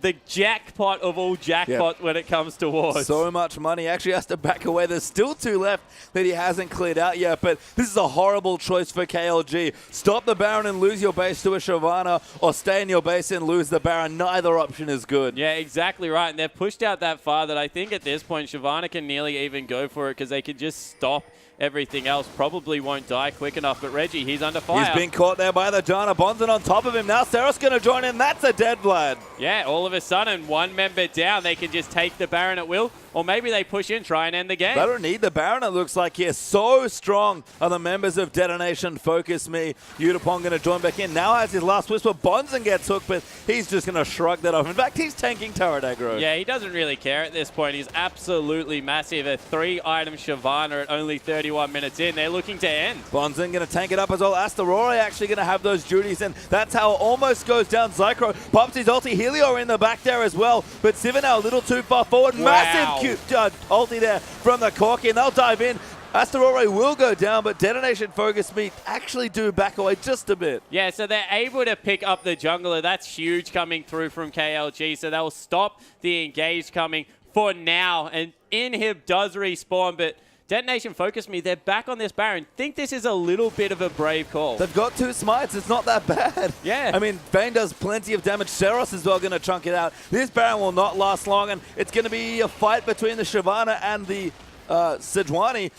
the jackpot of all jackpot when it comes to wards. So much money. Actually has to back away. There's still 2 left that he hasn't cleared out yet, but this is a horrible choice for KLG. Stop the Baron and lose your base to a Shyvana, or stay in your base and lose the Baron. Neither option is good. Yeah, exactly right. And they've pushed out that far that I think at this point Shyvana can nearly even go for it because they can just stop everything else. Probably won't die quick enough, but Reggie, he's under fire. He's been caught there by the Jana. BonziN on top of him. Now Ceros going to join in. That's a dead Vlad. Yeah, all of a sudden, 1 member down. They can just take the Baron at will, or maybe they push in, try and end the game. They don't need the Baron, it looks like here. So strong are the members of Detonation. FocusMe. Yutaproid going to join back in. Now has his last Whisper. BonziN gets hooked, but he's just going to shrug that off. In fact, he's tanking turret aggro. Yeah, he doesn't really care at this point. He's absolutely massive. A 3-item Shyvana at only 31 minutes in. They're looking to end. BonziN going to tank it up as well. Asrarore actually going to have those duties, and that's how it almost goes down. Zekro pops his ulti. Helior in the back there as well, but Sivir now a little too far forward. Wow. Massive cute ulti there from the Corki, and they'll dive in. Asrarore will go down, but Detonation FocusMe actually do back away just a bit. Yeah, so they're able to pick up the jungler. That's huge coming through from KLG, so they'll stop the engage coming for now. And Inhib does respawn, but Detonation FocusMe, they're back on this Baron. Think this is a little bit of a brave call. They've got 2 smites. It's not that bad. Yeah. I mean, Vayne does plenty of damage. Ceros is well going to chunk it out. This Baron will not last long, and it's going to be a fight between the Shyvana and the Sejuani.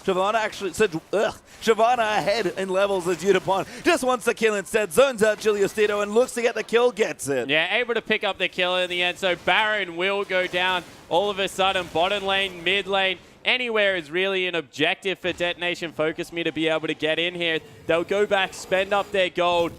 Shyvana ahead in levels as Yutaproid just wants the kill instead. Zones out Chile and looks to get the kill, gets it. Yeah, able to pick up the kill in the end. So Baron will go down all of a sudden. Bottom lane, mid lane, anywhere is really an objective for Detonation FocusMe to be able to get in here. They'll go back, spend up their gold.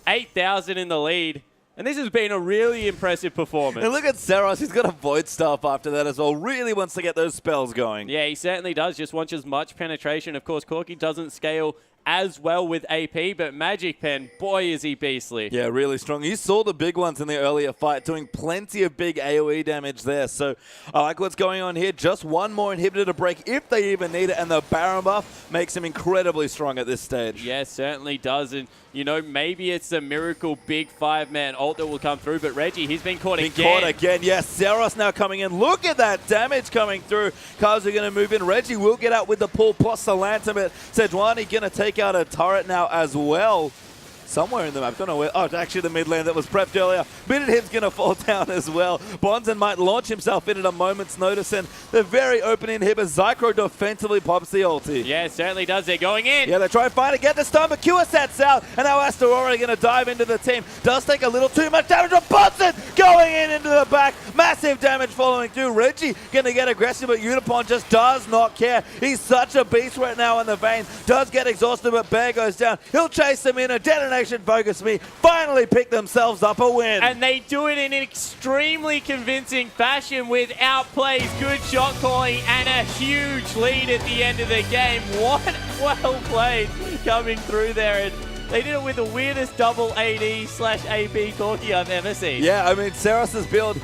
8,000 in the lead. And this has been a really impressive performance. And look at Ceros. He's got a Void Staff after that as well. Really wants to get those spells going. Yeah, he certainly does. Just wants as much penetration. Of course, Corki doesn't scale as well with AP, but Magic Pen, boy, is he beastly. Yeah, really strong. You saw the big ones in the earlier fight, doing plenty of big AoE damage there. So I like what's going on here. Just one more inhibitor to break if they even need it, and the Baron buff makes him incredibly strong at this stage. Yeah, certainly does. And, you know, maybe it's a miracle big 5-man ult that will come through, but Reggie, he's been caught again. Caught again. Yes, Ceros now coming in. Look at that damage coming through. Kaos are going to move in. Reggie will get out with the pull plus the lantern, but Sejuani going to take out a turret now as well. Somewhere in the map. Don't know where. Oh, it's actually the mid lane that was prepped earlier. Him's going to fall down as well. BonziN might launch himself in at a moment's notice, and the very open inhibitor. Zycro defensively pops the ulti. Yeah, it certainly does. They're going in. Yeah, they try and find it, get the stun, but QSAT's out, and now Asrarore going to dive into the team. Does take a little too much damage, but BonziN going in into the back. Massive damage following through. Reggie going to get aggressive, but Yutaproid just does not care. He's such a beast right now in the Vayne. Does get exhausted, but Bear goes down. He'll chase them in. A Detonation FocusMe finally pick themselves up a win. And they do it in an extremely convincing fashion with outplays, good shot calling, and a huge lead at the end of the game. What well played coming through there. And they did it with the weirdest double AD/AP Corki I've ever seen. Yeah, I mean, Ceros' build,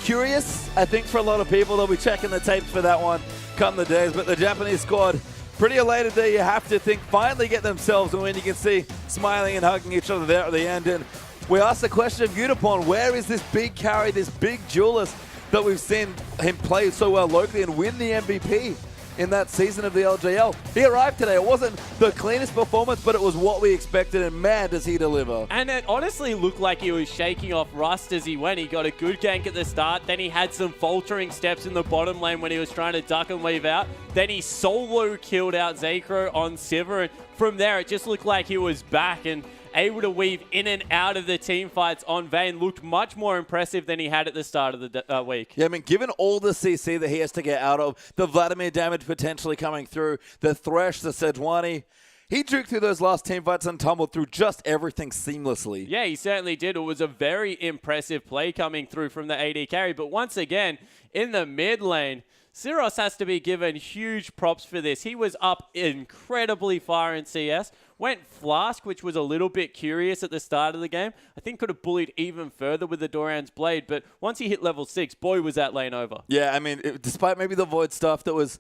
curious, I think, for a lot of people. They'll be checking the tapes for that one come the days. But the Japanese squad, pretty elated there, you have to think, finally get themselves a win. You can see smiling and hugging each other there at the end. And we asked the question of Yutaproid, where is this big carry, this big duelist that we've seen him play so well locally and win the MVP in that season of the LJL? He arrived today. It wasn't the cleanest performance, but it was what we expected, and man, does he deliver. And it honestly looked like he was shaking off rust as he went. He got a good gank at the start, then he had some faltering steps in the bottom lane when he was trying to duck and weave out. Then he solo killed out Zycro on Sivir, and from there it just looked like he was back and able to weave in and out of the team fights on Vayne. Looked much more impressive than he had at the start of the week. Yeah, I mean, given all the CC that he has to get out of, the Vladimir damage potentially coming through, the Thresh, the Sejuani, he juked through those last team fights and tumbled through just everything seamlessly. Yeah, he certainly did. It was a very impressive play coming through from the AD carry. But once again, in the mid lane, Ceros has to be given huge props for this. He was up incredibly far in CS. Went Flask, which was a little bit curious at the start of the game. I think could have bullied even further with the Doran's Blade, but once he hit level 6, boy, was that lane over. Yeah, I mean, despite maybe the Void stuff that was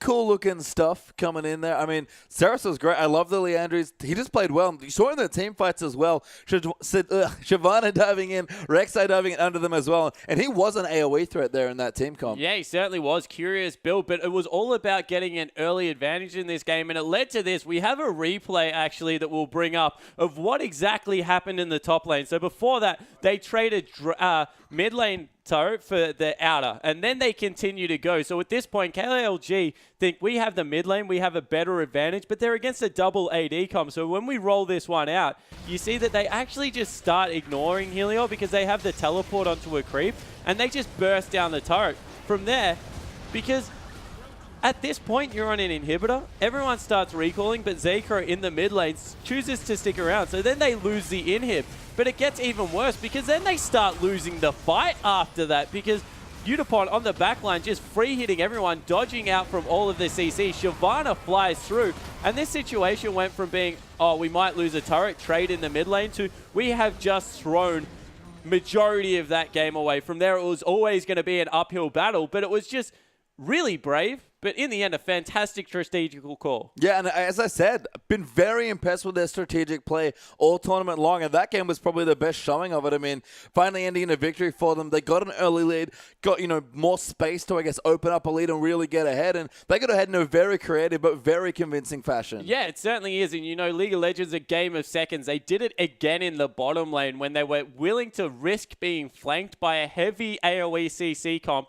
cool-looking stuff coming in there. I mean, Ceros was great. I love the Leandries. He just played well. You saw in the team fights as well. Shyvana diving in, RekSai diving in under them as well. And he was an AoE threat there in that team comp. Yeah, he certainly was. Curious build, but it was all about getting an early advantage in this game, and it led to this. We have a replay, actually, that we'll bring up of what exactly happened in the top lane. So before that, they traded mid lane turret for the outer, and then they continue to go. So at this point, KLG think we have the mid lane, we have a better advantage, but they're against a double AD comp. So when we roll this one out, you see that they actually just start ignoring Helios because they have the teleport onto a creep, and they just burst down the turret from there. Because at this point, you're on an inhibitor. Everyone starts recalling, but Zycro in the mid lane chooses to stick around. So then they lose the inhib. But it gets even worse because then they start losing the fight after that because Yutaproid on the backline just free hitting everyone, dodging out from all of the CC. Shyvana flies through, and this situation went from being, oh, we might lose a turret, trade in the mid lane, to we have just thrown majority of that game away. From there, it was always going to be an uphill battle, but it was just really brave, but in the end, a fantastic strategical call. Yeah, and as I said, been very impressed with their strategic play all tournament long, and that game was probably the best showing of it. I mean, finally ending in a victory for them. They got an early lead, got, more space to, I guess, open up a lead and really get ahead, and they got ahead in a very creative but very convincing fashion. Yeah, it certainly is, and League of Legends, a game of seconds. They did it again in the bottom lane when they were willing to risk being flanked by a heavy AoE CC comp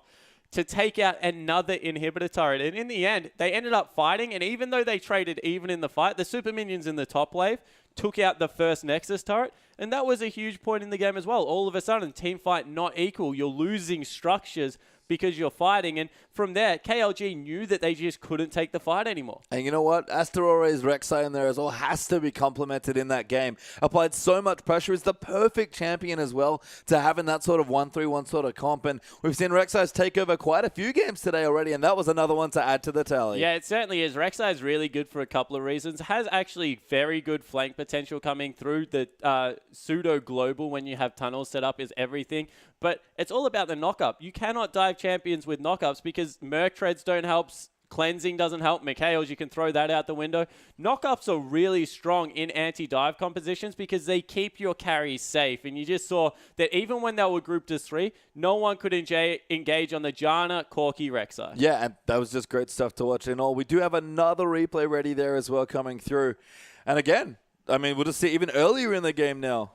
to take out another inhibitor turret. And in the end, they ended up fighting, and even though they traded even in the fight, the super minions in the top wave took out the first Nexus turret, and that was a huge point in the game as well. All of a sudden, team fight not equal. You're losing structures because you're fighting, and from there, KLG knew that they just couldn't take the fight anymore. And you know what? Astrarore's RekSai in there as well has to be complimented in that game. Applied so much pressure. Is the perfect champion as well to having that sort of 1-3-1 sort of comp, and we've seen RekSai's take over quite a few games today already, and that was another one to add to the tally. Yeah, it certainly is. RekSai is really good for a couple of reasons. Has actually very good flank potential coming through. The pseudo-global when you have tunnels set up is everything. But it's all about the knockup. You cannot dive champions with knockups because Merc Treads don't help, cleansing doesn't help, Mikhails, you can throw that out the window. Knockups are really strong in anti-dive compositions because they keep your carries safe. And you just saw that even when they were grouped as 3, no one could engage on the Janna, Corki, RekSai. Yeah, and that was just great stuff to watch in all. We do have another replay ready there as well coming through. And again, I mean, we'll just see even earlier in the game now.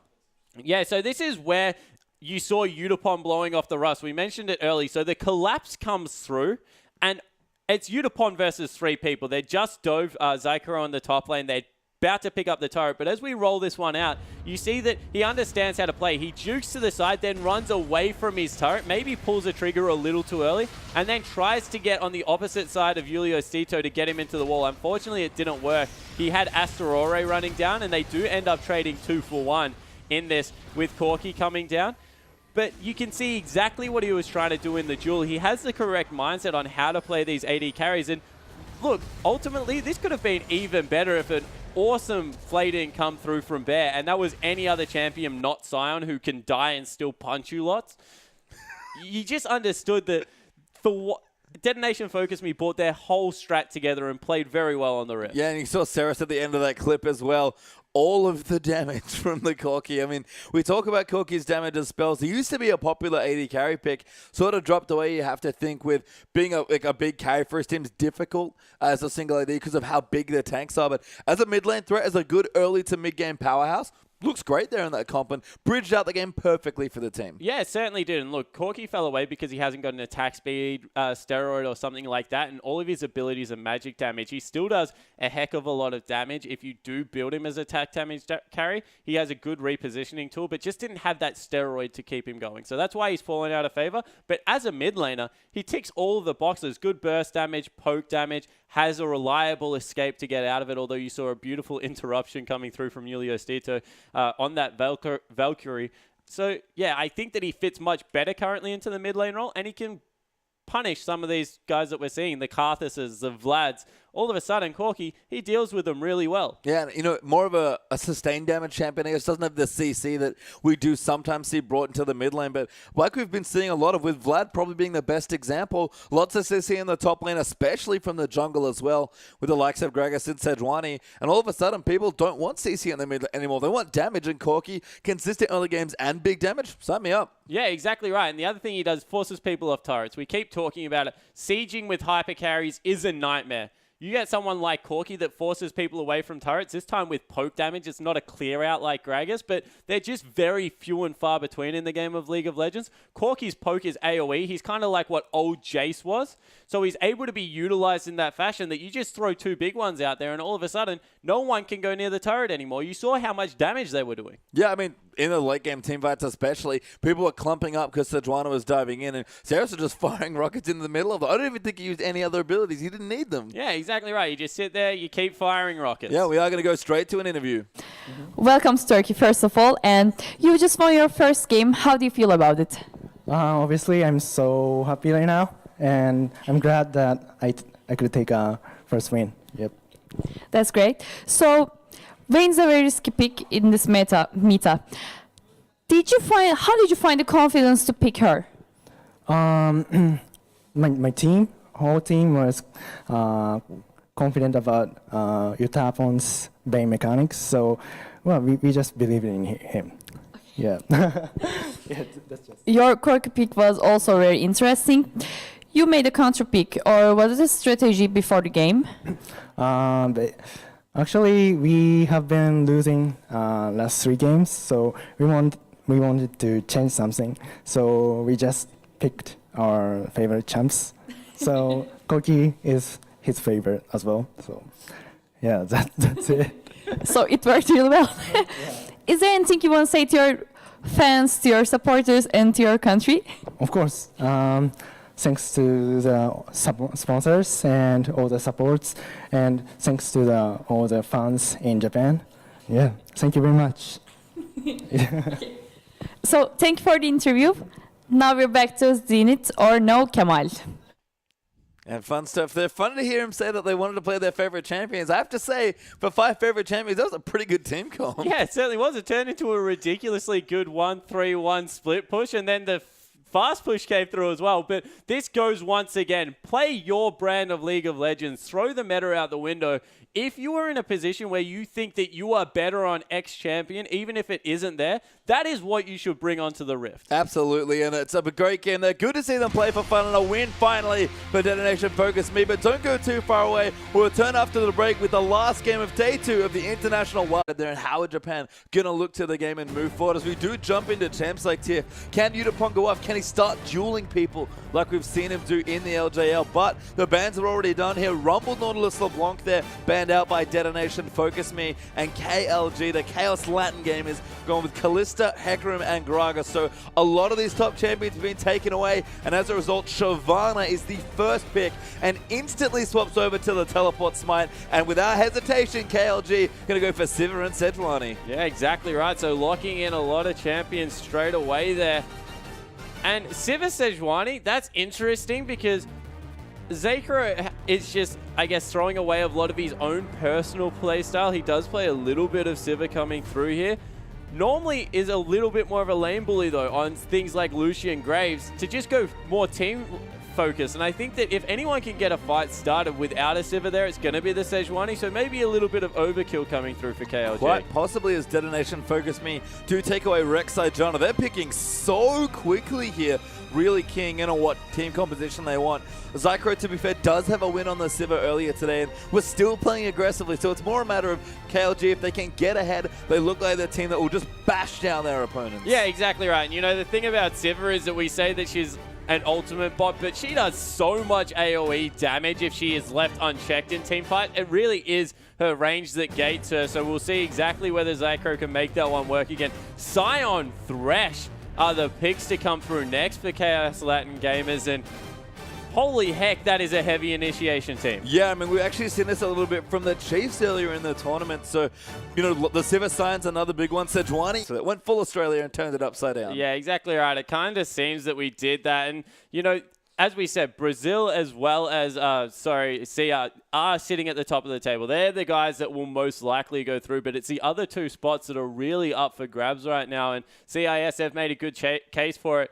Yeah, so this is where you saw Yutapon blowing off the Rust. We mentioned it early. So the collapse comes through, and it's Yutapon versus 3 people. They just dove Zycaro on the top lane. They're about to pick up the turret. But as we roll this one out, you see that he understands how to play. He jukes to the side, then runs away from his turret, maybe pulls a trigger a little too early, and then tries to get on the opposite side of Julio Stito to get him into the wall. Unfortunately, it didn't work. He had Asrarore running down, and they do end up trading 2 for 1 in this with Corki coming down. But you can see exactly what he was trying to do in the duel. He has the correct mindset on how to play these AD carries. And look, ultimately, this could have been even better if an awesome Flay didn't come through from Bear. And that was any other champion, not Sion, who can die and still punch you lots. You just understood that for what DetonatioN FocusMe brought their whole strat together and played very well on the rip. Yeah, and you saw Ceros at the end of that clip as well. All of the damage from the Corki. I mean, we talk about Corki's damage as spells. He used to be a popular AD carry pick, sort of dropped away. You have to think with being a big carry for his team is difficult as a single AD because of how big their tanks are. But as a mid lane threat, as a good early to mid game powerhouse, looks great there in that comp and bridged out the game perfectly for the team. Yeah, it certainly did. And look, Corki fell away because he hasn't got an attack speed steroid or something like that. And all of his abilities are magic damage. He still does a heck of a lot of damage. If you do build him as attack damage carry, he has a good repositioning tool, but just didn't have that steroid to keep him going. So that's why he's fallen out of favor. But as a mid laner, he ticks all of the boxes. Good burst damage, poke damage, has a reliable escape to get out of it, although you saw a beautiful interruption coming through from Julio Stito on that Valkyrie. So, yeah, I think that he fits much better currently into the mid lane role, and he can punish some of these guys that we're seeing, the Karthuses, the Vlads. All of a sudden, Corki, he deals with them really well. Yeah, more of a sustained damage champion. He just doesn't have the CC that we do sometimes see brought into the mid lane. But like we've been seeing a lot of, with Vlad probably being the best example, lots of CC in the top lane, especially from the jungle as well, with the likes of Gragas and Sejuani. And all of a sudden, people don't want CC in the mid anymore. They want damage, and Corki, consistent early games and big damage. Sign me up. Yeah, exactly right. And the other thing he does, forces people off turrets. We keep talking about it. Sieging with hyper carries is a nightmare. You get someone like Corki that forces people away from turrets, this time with poke damage. It's not a clear out like Gragas, but they're just very few and far between in the game of League of Legends. Corki's poke is AoE. He's kind of like what old Jace was. So he's able to be utilized in that fashion that you just throw 2 big ones out there and all of a sudden, no one can go near the turret anymore. You saw how much damage they were doing. Yeah, I mean, in the late game team fights especially, people were clumping up because Sejuani was diving in, and Ceros was just firing rockets in the middle of it. I don't even think he used any other abilities. He didn't need them. Yeah, exactly right. You just sit there, you keep firing rockets. Yeah, we are going to go straight to an interview. Welcome to Turkey, first of all, and you just won your first game. How do you feel about it? Obviously, I'm so happy right now, and I'm glad that I could take a first win. Yep. That's great. So, Vayne's a very risky pick in this meta. How did you find the confidence to pick her? My team whole team was confident about Yutaproid's Vayne mechanics. So, well, we just believe in him. Yeah. Yeah, that's just. Your Corki pick was also very interesting. You made a counter pick, or was it a strategy before the game? Actually, we have been losing last 3 games, so we wanted to change something. So we just picked our favorite champs. So Corki is his favorite as well. So yeah, that's it. So it worked really well. Is there anything you want to say to your fans, to your supporters, and to your country? Of course. Thanks to the sponsors and all the supports, and thanks to all the fans in Japan. Yeah, thank you very much. So thank you for the interview. Now we're back to Zenit or no, Kemal. And fun stuff there. Fun to hear him say that they wanted to play their favorite champions. I have to say, for 5 favorite champions, that was a pretty good team comp. Yeah, it certainly was. It turned into a ridiculously good 1-3-1 split push, and then the fast push came through as well. But this goes once again. Play your brand of League of Legends. Throw the meta out the window. If you are in a position where you think that you are better on X champion, even if it isn't there, that is what you should bring onto the Rift. Absolutely, and it's a great game there. Good to see them play for fun and a win finally for Detonation FocusMe, but don't go too far away. We'll return after the break with the last game of day 2 of the International World. They're in Howard, Japan. Gonna look to the game and move forward as we do jump into champs like tier. Can Yutaproid go off? Can he start dueling people like we've seen him do in the LJL? But the bans are already done here. Rumble, Nautilus, LeBlanc there, banned out by Detonation FocusMe, and KLG, the Chaos Latin gamers, going with Kalista, Hecarim, and Gragas. So a lot of these top champions have been taken away, and as a result, Shyvana is the first pick and instantly swaps over to the teleport smite. And without hesitation, KLG going to go for Sivir and Sejuani. Yeah, exactly right. So locking in a lot of champions straight away there. And Sivir Sejuani, that's interesting because Zekro is just, I guess, throwing away a lot of his own personal playstyle. He does play a little bit of Sivir coming through here. Normally is a little bit more of a lane bully, though, on things like Lucian Graves to just go more team focus. And I think that if anyone can get a fight started without a Sivir there, it's going to be the Sejuani. So maybe a little bit of overkill coming through for KLG. Quite possibly, as Detonation FocusMe do take away RekSai Jana. They're picking so quickly here, really keying in on what team composition they want. Zycro, to be fair, does have a win on the Sivir earlier today, and we're still playing aggressively, so it's more a matter of KLG. If they can get ahead, they look like the team that will just bash down their opponents. Yeah, exactly right. And you know, the thing about Sivir is that we say that she's an ultimate bot, but she does so much AoE damage if she is left unchecked in teamfight. It really is her range that gates her, so we'll see exactly whether Zycro can make that one work again. Sion, Thresh are the picks to come through next for Chaos Latin gamers, and holy heck, that is a heavy initiation team. Yeah, I mean, we've actually seen this a little bit from the Chiefs earlier in the tournament. So, you know, the Sivir Sion's another big one. Sejuani, so it went full Australia and turned it upside down. Yeah, exactly right. It kind of seems that we did that. And, you know, as we said, Brazil as well as, CR are sitting at the top of the table. They're the guys that will most likely go through, but it's the other 2 spots that are really up for grabs right now. And CIS have made a good case for it.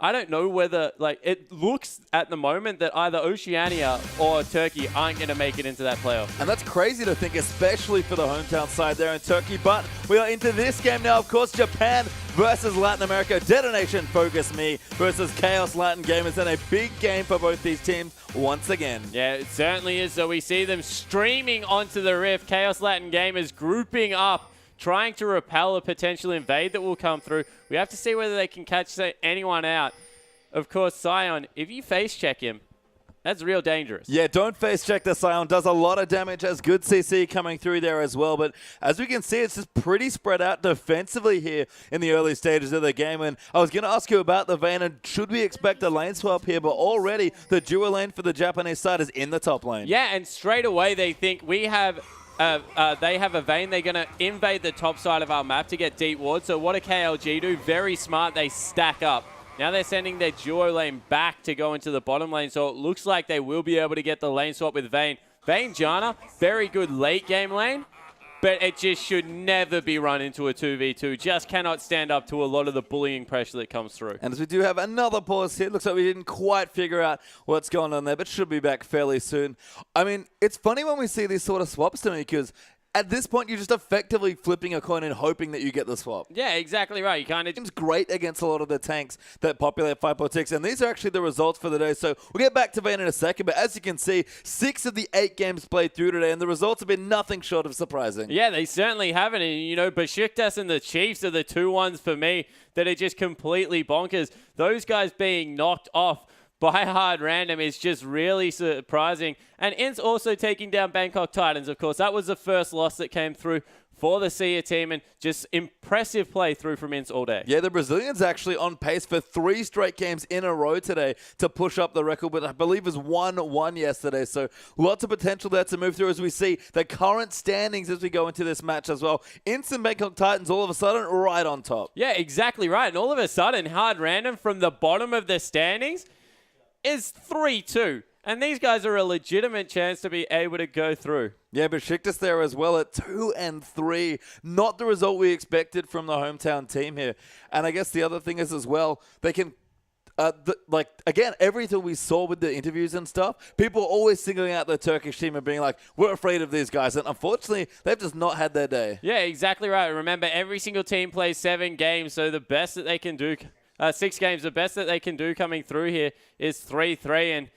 I don't know whether, like, it looks at the moment that either Oceania or Turkey aren't going to make it into that playoff. And that's crazy to think, especially for the hometown side there in Turkey. But we are into this game now, of course, Japan versus Latin America. Detonation FocusMe versus Chaos Latin Gamers, and a big game for both these teams once again. Yeah, it certainly is. So we see them streaming onto the Rift. Chaos Latin Gamers grouping up, trying to repel a potential invade that will come through. We have to see whether they can catch anyone out. Of course, Sion, if you face check him, that's real dangerous. Yeah, don't face check the Sion. Does a lot of damage, has good CC coming through there as well. But as we can see, it's just pretty spread out defensively here in the early stages of the game. And I was going to ask you about the Vayne, and should we expect a lane swap here? But already the dual lane for the Japanese side is in the top lane. Yeah, and straight away they think we have... they have a Vayne. They're going to invade the top side of our map to get deep ward. So what do KLG do? Very smart. They stack up. Now they're sending their duo lane back to go into the bottom lane. So it looks like they will be able to get the lane swap with Vayne. Vayne Jana, very good late game lane. but it just should never be run into a 2v2. Just cannot stand up to a lot of the bullying pressure that comes through. And as we do have another pause here, looks like we didn't quite figure out what's going on there, but should be back fairly soon. I mean, it's funny when we see these sort of swaps to me, because at this point, you're just effectively flipping a coin and hoping that you get the swap. Yeah, exactly right. You kind of Seems great against a lot of the tanks that populate 5.6, and these are actually the results for the day. So we'll get back to Vayne in a second, but as you can see, 6 of the 8 games played through today, and the results have been nothing short of surprising. Yeah, they certainly haven't. And, you know, Besiktas and the Chiefs are the 2 ones for me that are just completely bonkers. Those guys being knocked off by hard random is just really surprising. And Ints also taking down Bangkok Titans, of course. That was the first loss that came through for the SIA team, and just impressive play through from Ints all day. Yeah, the Brazilians actually on pace for 3 straight games in a row today to push up the record, but I believe was 1-1 yesterday. So lots of potential there to move through as we see the current standings as we go into this match as well. Ints and Bangkok Titans all of a sudden right on top. Yeah, exactly right. And all of a sudden, hard random from the bottom of the standings is 3-2. And these guys are a legitimate chance to be able to go through. Yeah, Besiktas there as well at 2-3. Not the result we expected from the hometown team here. And I guess the other thing is as well, they can, again, everything we saw with the interviews and stuff, people are always singling out the Turkish team and being like, we're afraid of these guys. And unfortunately, they've just not had their day. Yeah, exactly right. Remember, every single team plays 7 games, so the best that they can do, 6 games, the best that they can do coming through here is 3-3. And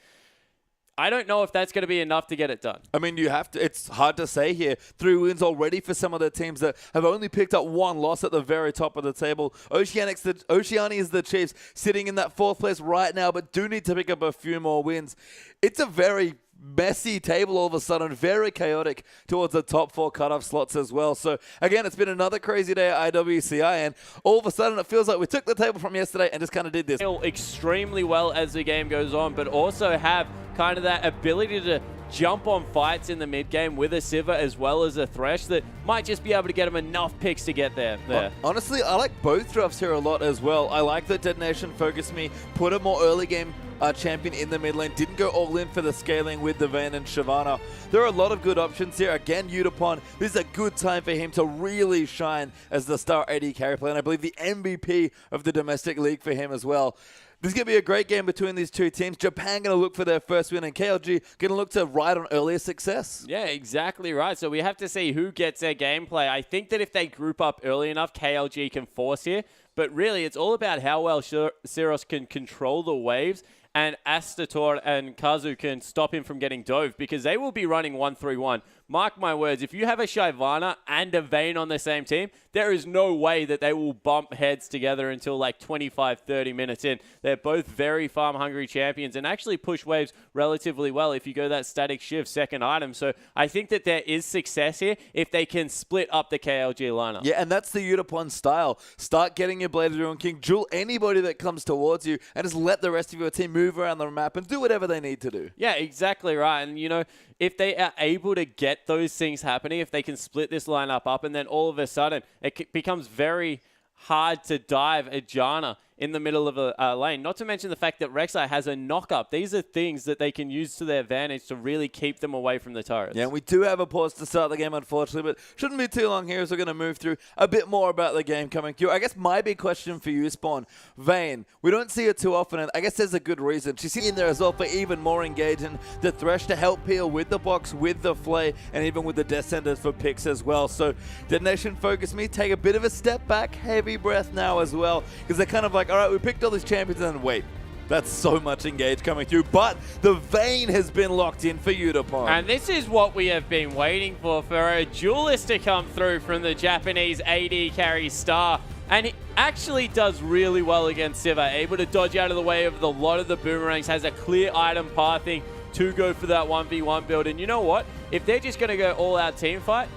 I don't know if that's going to be enough to get it done. I mean, you have to. It's hard to say here. 3 wins already for some of the teams that have only picked up 1 loss at the very top of the table. Oceania is the Chiefs sitting in that 4th place right now, but do need to pick up a few more wins. It's a very messy table all of a sudden, very chaotic towards the top 4 cutoff slots as well. So again, it's been another crazy day at IWCI, and all of a sudden it feels like we took the table from yesterday and just kind of did this. Extremely well as the game goes on, but also have kind of that ability to jump on fights in the mid game with a Sivir as well as a Thresh that might just be able to get them enough picks to get there. Honestly, I like both drafts here a lot as well. I like that DetonatioN FocusMe put a more early game champion in the mid lane, didn't go all in for the scaling with the Vayne and Shyvana. There are a lot of good options here. Again, Yutaproid, this is a good time for him to really shine as the star AD carry player, and I believe the MVP of the domestic league for him as well. This is going to be a great game between these 2 teams. Japan going to look for their first win, and KLG going to look to ride on earlier success. Yeah, exactly right. So we have to see who gets their gameplay. I think that if they group up early enough, KLG can force here. But really, it's all about how well Ceros can control the waves, and Asrarore and Kazu can stop him from getting dove, because they will be running 1-3-1. Mark my words, if you have a Shyvana and a Vayne on the same team, there is no way that they will bump heads together until like 25, 30 minutes in. They're both very farm-hungry champions and actually push waves relatively well if you go that static shift second item. So I think that there is success here if they can split up the KLG lineup. Yeah, and that's the Yutaproid style. Start getting your Blade of Ruin King, duel anybody that comes towards you, and just let the rest of your team move around the map and do whatever they need to do. Yeah, exactly right. And, you know, if they are able to get those things happening, if they can split this lineup up, and then all of a sudden it becomes very hard to dive a Janna in the middle of a lane. Not to mention the fact that RekSai has a knock-up. These are things that they can use to their advantage to really keep them away from the turrets. Yeah, and we do have a pause to start the game, unfortunately, but shouldn't be too long here as we're going to move through a bit more about the game coming through. I guess my big question for you, Spawn, Vayne, we don't see her too often, and I guess there's a good reason. She's in there as well for even more engaging. The Thresh to help peel with the box, with the Flay, and even with the Descenders for picks as well. So DetonatioN FocusMe, take a bit of a step back, heavy breath now as well, because they're kind of like, all right, we picked all these champions, and then wait, that's so much engage coming through. But the Vayne has been locked in for Yutaproid. And this is what we have been waiting for a duelist to come through from the Japanese AD carry star. And he actually does really well against Sivir, able to dodge out of the way of a lot of the boomerangs, has a clear item pathing to go for that 1v1 build. And you know what? If they're just going to go all-out team fight,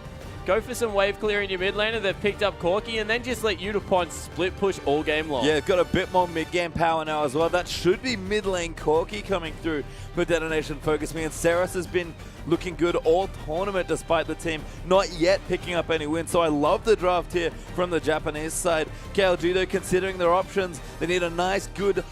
go for some wave clear in your mid laner. They've picked up Corki, and then just let Yutaproid split push all game long. Yeah, got a bit more mid-game power now as well. That should be mid-lane Corki coming through for DetonatioN FocusMe. And Ceros has been looking good all tournament despite the team not yet picking up any wins. So I love the draft here from the Japanese side. KLG, though, considering their options, they need a nice, good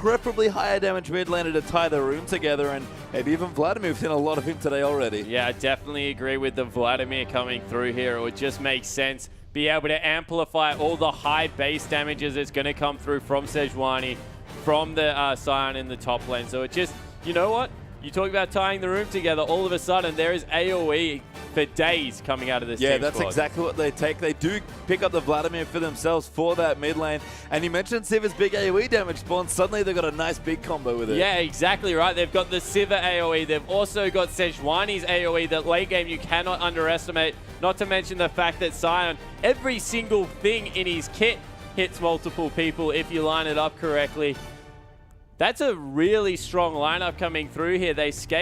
preferably higher damage mid laner to tie the room together, and maybe even Vladimir. We've seen a lot of him today already. Yeah, I definitely agree with the Vladimir coming through here. It would just make sense. Be able to amplify all the high base damages that's going to come through from Sejuani, from the Sion in the top lane. So it just, you know what? You talk about tying the room together, all of a sudden there is AoE for days coming out of this team that's squad. exactly what they take. They do pick up the Vladimir for themselves for that mid lane. And you mentioned Siv's big AoE damage spawn. Suddenly they've got a nice big combo with it. Yeah, exactly right. They've got the Sivir AoE. They've also got Sejuani's AoE. That late game you cannot underestimate. Not to mention the fact that Sion, every single thing in his kit hits multiple people if you line it up correctly. That's a really strong lineup coming through here. They scale